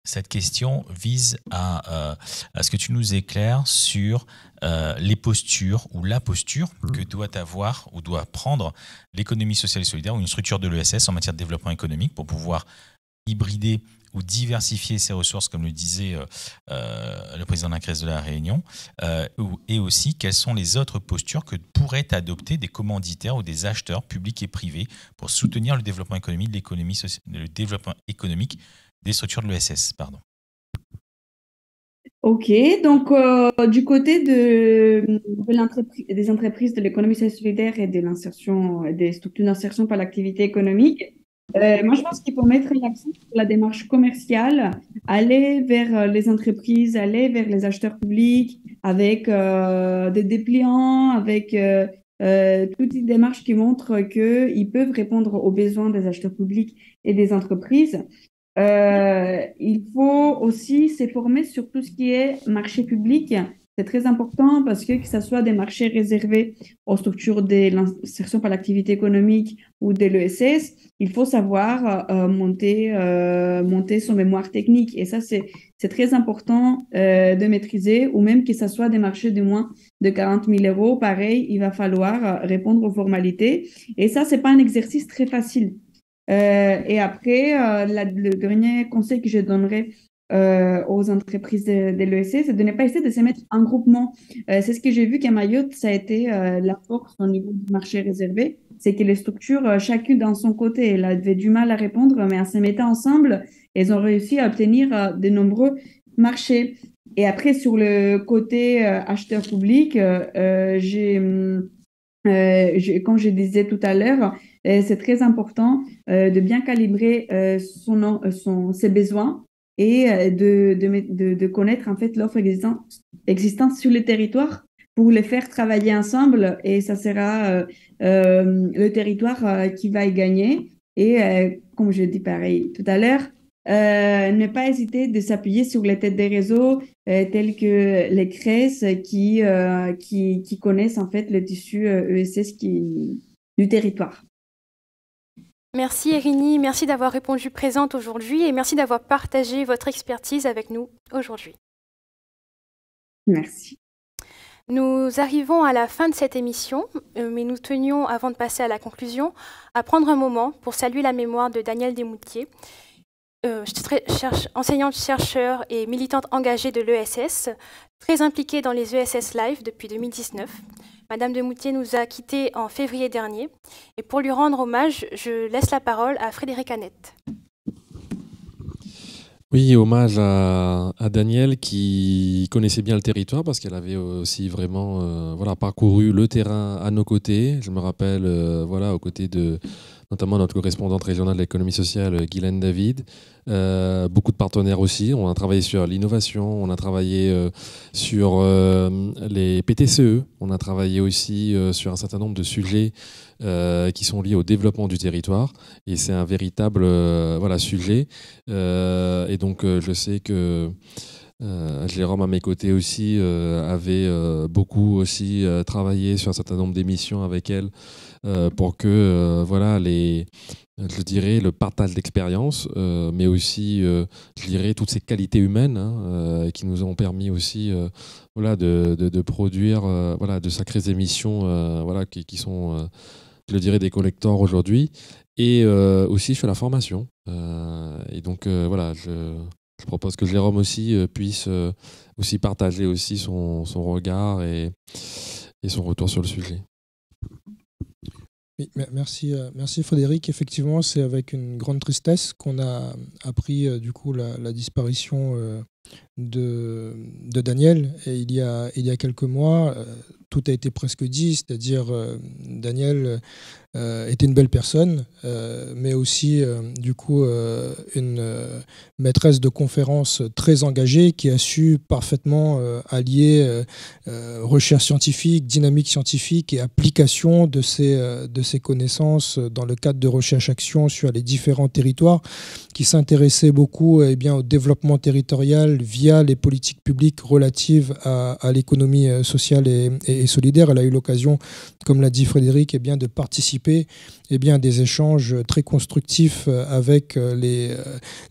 cette question vise à ce que tu nous éclaires sur les postures ou la posture que doit avoir ou doit prendre l'économie sociale et solidaire ou une structure de l'ESS en matière de développement économique pour pouvoir hybrider ou diversifier ses ressources, comme le disait le président de la CRES de la Réunion, et aussi quelles sont les autres postures que pourraient adopter des commanditaires ou des acheteurs publics et privés pour soutenir le développement économique le développement économique des structures de l'ESS. Ok, donc du côté des entreprises de l'économie sociale et solidaire et de l'insertion, des structures d'insertion par l'activité économique, moi je pense qu'il faut mettre l'accent sur la démarche commerciale, aller vers les entreprises, aller vers les acheteurs publics avec des dépliants, avec toutes les démarches qui montrent qu'ils peuvent répondre aux besoins des acheteurs publics et des entreprises. Il faut aussi se former sur tout ce qui est marché public. C'est très important parce que ça soit des marchés réservés aux structures de l'insertion par l'activité économique ou de l'ESS, il faut savoir monter son mémoire technique. Et ça, c'est très important de maîtriser, ou même que ça soit des marchés de moins de 40 000 euros. Pareil, il va falloir répondre aux formalités. Et ça, c'est pas un exercice très facile. Et après, le dernier conseil que je donnerais aux entreprises de l'ESS, c'est de ne pas essayer de se mettre en groupement. C'est ce que j'ai vu qu'à Mayotte, ça a été la force au niveau du marché réservé, c'est que les structures, chacune dans son côté, elle avait du mal à répondre, mais en se mettant ensemble, elles ont réussi à obtenir de nombreux marchés. Et après, sur le côté acheteur public, comme je disais tout à l'heure, c'est très important de bien calibrer ses besoins et de connaître en fait l'offre existante sur le territoire pour les faire travailler ensemble, et ça sera le territoire qui va y gagner. Et comme je dis pareil tout à l'heure, ne pas hésiter de s'appuyer sur les têtes des réseaux tels que les CRES qui connaissent en fait le tissu ESS du territoire. Merci Irini, merci d'avoir répondu présente aujourd'hui et merci d'avoir partagé votre expertise avec nous aujourd'hui. Merci. Nous arrivons à la fin de cette émission, mais nous tenions, avant de passer à la conclusion, à prendre un moment pour saluer la mémoire de Danielle Desmoutiers, enseignante-chercheur et militante engagée de l'ESS, très impliquée dans les ESS Live depuis 2019. Madame Desmoutiers nous a quittés en février dernier. Et pour lui rendre hommage, je laisse la parole à Frédéric Annette. Oui, hommage à Danielle qui connaissait bien le territoire parce qu'elle avait aussi vraiment parcouru le terrain à nos côtés. Je me rappelle aux côtés de notamment notre correspondante régionale de l'économie sociale, Guylaine David. Beaucoup de partenaires aussi. On a travaillé sur l'innovation, on a travaillé sur les PTCE, on a travaillé aussi sur un certain nombre de sujets qui sont liés au développement du territoire. Et c'est un véritable sujet. Et donc, je sais que Jérôme, à mes côtés aussi, avait beaucoup aussi travaillé sur un certain nombre d'émissions avec elle pour que je dirais le partage d'expérience, mais aussi je dirais toutes ces qualités humaines qui nous ont permis aussi de produire de sacrées émissions qui sont je dirais des collecteurs aujourd'hui, et aussi sur la formation. Et donc je propose que Jérôme aussi puisse aussi partager aussi son regard et son retour sur le sujet. Oui, merci Frédéric. Effectivement, c'est avec une grande tristesse qu'on a appris du coup la disparition de Daniel. Et il y a quelques mois, tout a été presque dit, c'est-à-dire Daniel était une belle personne, mais aussi du coup une maîtresse de conférences très engagée qui a su parfaitement allier recherche scientifique, dynamique scientifique et application de ses connaissances dans le cadre de recherche-action sur les différents territoires, qui s'intéressait beaucoup au développement territorial sociale via les politiques publiques relatives à l'économie sociale et solidaire. Elle a eu l'occasion, comme l'a dit Frédéric, de participer à des échanges très constructifs avec les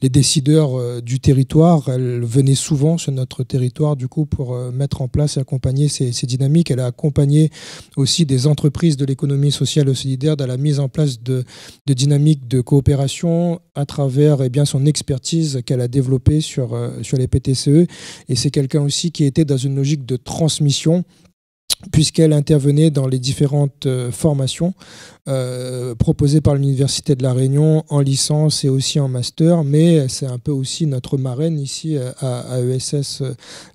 décideurs du territoire. Elle venait souvent sur notre territoire du coup pour mettre en place et accompagner ces dynamiques. Elle a accompagné aussi des entreprises de l'économie sociale et solidaire dans la mise en place de dynamiques de coopération à travers son expertise qu'elle a développée sur les PTCE. Et c'est quelqu'un aussi qui était dans une logique de transmission, puisqu'elle intervenait dans les différentes formations proposées par l'Université de La Réunion en licence et aussi en master, mais c'est un peu aussi notre marraine ici à ESS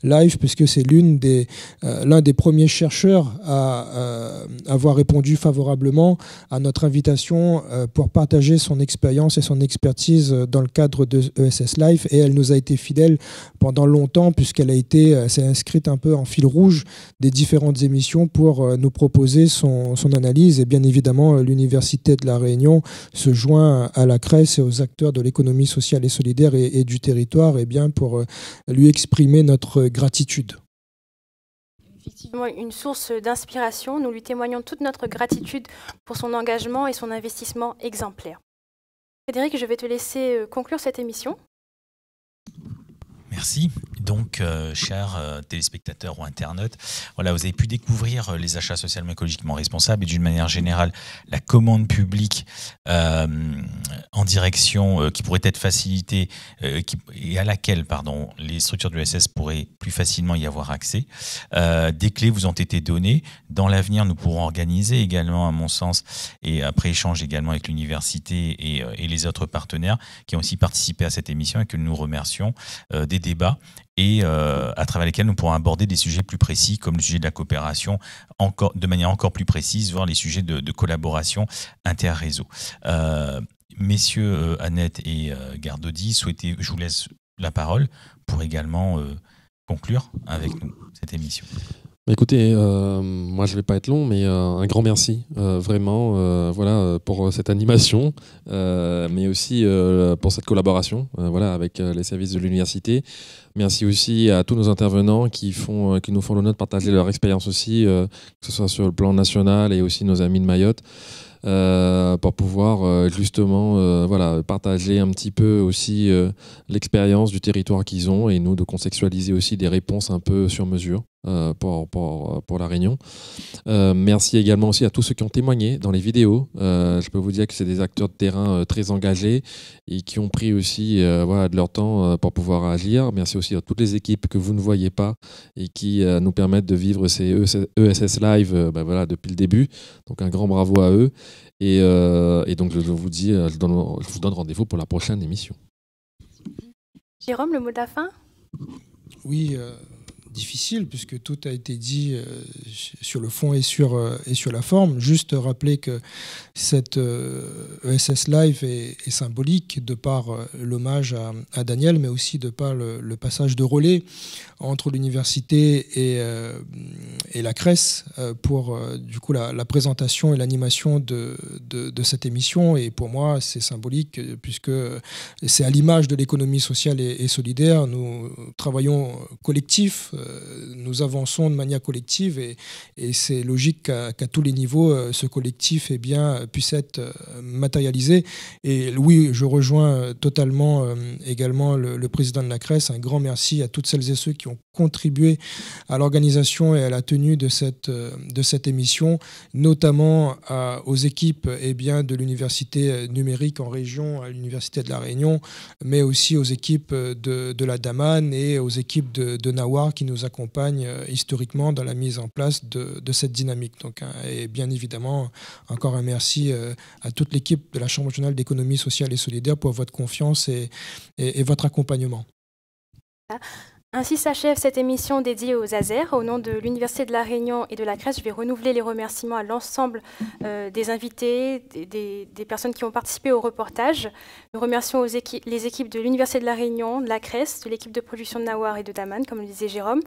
Live, puisque c'est l'un des premiers chercheurs à avoir répondu favorablement à notre invitation pour partager son expérience et son expertise dans le cadre de ESS Live, et elle nous a été fidèle pendant longtemps, puisqu'elle s'est inscrite un peu en fil rouge des différentes émissions pour nous proposer son analyse. Et bien évidemment, l'Université de La Réunion se joint à la CRES et aux acteurs de l'économie sociale et solidaire et du territoire pour lui exprimer notre gratitude. Effectivement, une source d'inspiration. Nous lui témoignons toute notre gratitude pour son engagement et son investissement exemplaire. Frédéric, je vais te laisser conclure cette émission. Merci. Donc, chers téléspectateurs ou internautes, voilà, vous avez pu découvrir les achats socialement écologiquement responsables et d'une manière générale la commande publique en direction qui pourrait être facilitée et à laquelle les structures de l'ESS pourraient plus facilement y avoir accès. Des clés vous ont été données. Dans l'avenir, nous pourrons organiser également, à mon sens, et après échange également avec l'université et les autres partenaires qui ont aussi participé à cette émission et que nous remercions, des débats et à travers lesquels nous pourrons aborder des sujets plus précis comme le sujet de la coopération de manière encore plus précise, voire les sujets de collaboration inter-réseau. Messieurs Annette et Gardodi, je vous laisse la parole pour également conclure avec nous cette émission. Écoutez, moi je ne vais pas être long, mais un grand merci vraiment pour cette animation, mais aussi pour cette collaboration avec les services de l'université. Merci aussi à tous nos intervenants qui nous font l'honneur de partager leur expérience aussi, que ce soit sur le plan national et aussi nos amis de Mayotte. Pour pouvoir justement partager un petit peu aussi l'expérience du territoire qu'ils ont et nous de contextualiser aussi des réponses un peu sur mesure pour la Réunion. Merci également aussi à tous ceux qui ont témoigné dans les vidéos. Je peux vous dire que c'est des acteurs de terrain très engagés et qui ont pris aussi de leur temps pour pouvoir agir. Merci aussi à toutes les équipes que vous ne voyez pas et qui nous permettent de vivre ces ESS Live depuis le début. Donc un grand bravo à eux. Et donc je vous donne rendez-vous pour la prochaine émission. Jérôme, le mot de la fin ? Oui, difficile puisque tout a été dit sur le fond et sur la forme. Juste rappeler que cette ESS Live est symbolique de par l'hommage à Daniel, mais aussi de par le passage de relais entre l'université et la CRES pour du coup la présentation et l'animation de cette émission. Et pour moi, c'est symbolique puisque c'est à l'image de l'économie sociale et solidaire. Nous travaillons collectif, nous avançons de manière collective et c'est logique qu'à tous les niveaux, ce collectif puisse être matérialisé. Et oui, je rejoins totalement également le président de la CRES. Un grand merci à toutes celles et ceux qui ont contribué à l'organisation et à la tenue de cette émission, notamment aux équipes de l'université numérique en région, à l'université de La Réunion, mais aussi aux équipes de la Daman et aux équipes de Nawar qui nous accompagnent historiquement dans la mise en place de cette dynamique. Donc, et bien évidemment, encore un merci à toute l'équipe de la Chambre régionale d'économie sociale et solidaire pour votre confiance et votre accompagnement. Ainsi s'achève cette émission dédiée aux ASER. Au nom de l'Université de La Réunion et de la CRES, je vais renouveler les remerciements à l'ensemble des invités, des personnes qui ont participé au reportage. Nous remercions les équipes de l'Université de La Réunion, de la CRES, de l'équipe de production de Nawar et de Daman, comme le disait Jérôme.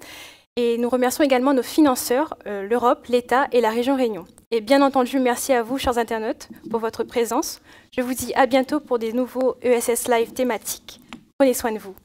Et nous remercions également nos financeurs, l'Europe, l'État et la région Réunion. Et bien entendu, merci à vous, chers internautes, pour votre présence. Je vous dis à bientôt pour des nouveaux ESS Live thématiques. Prenez soin de vous.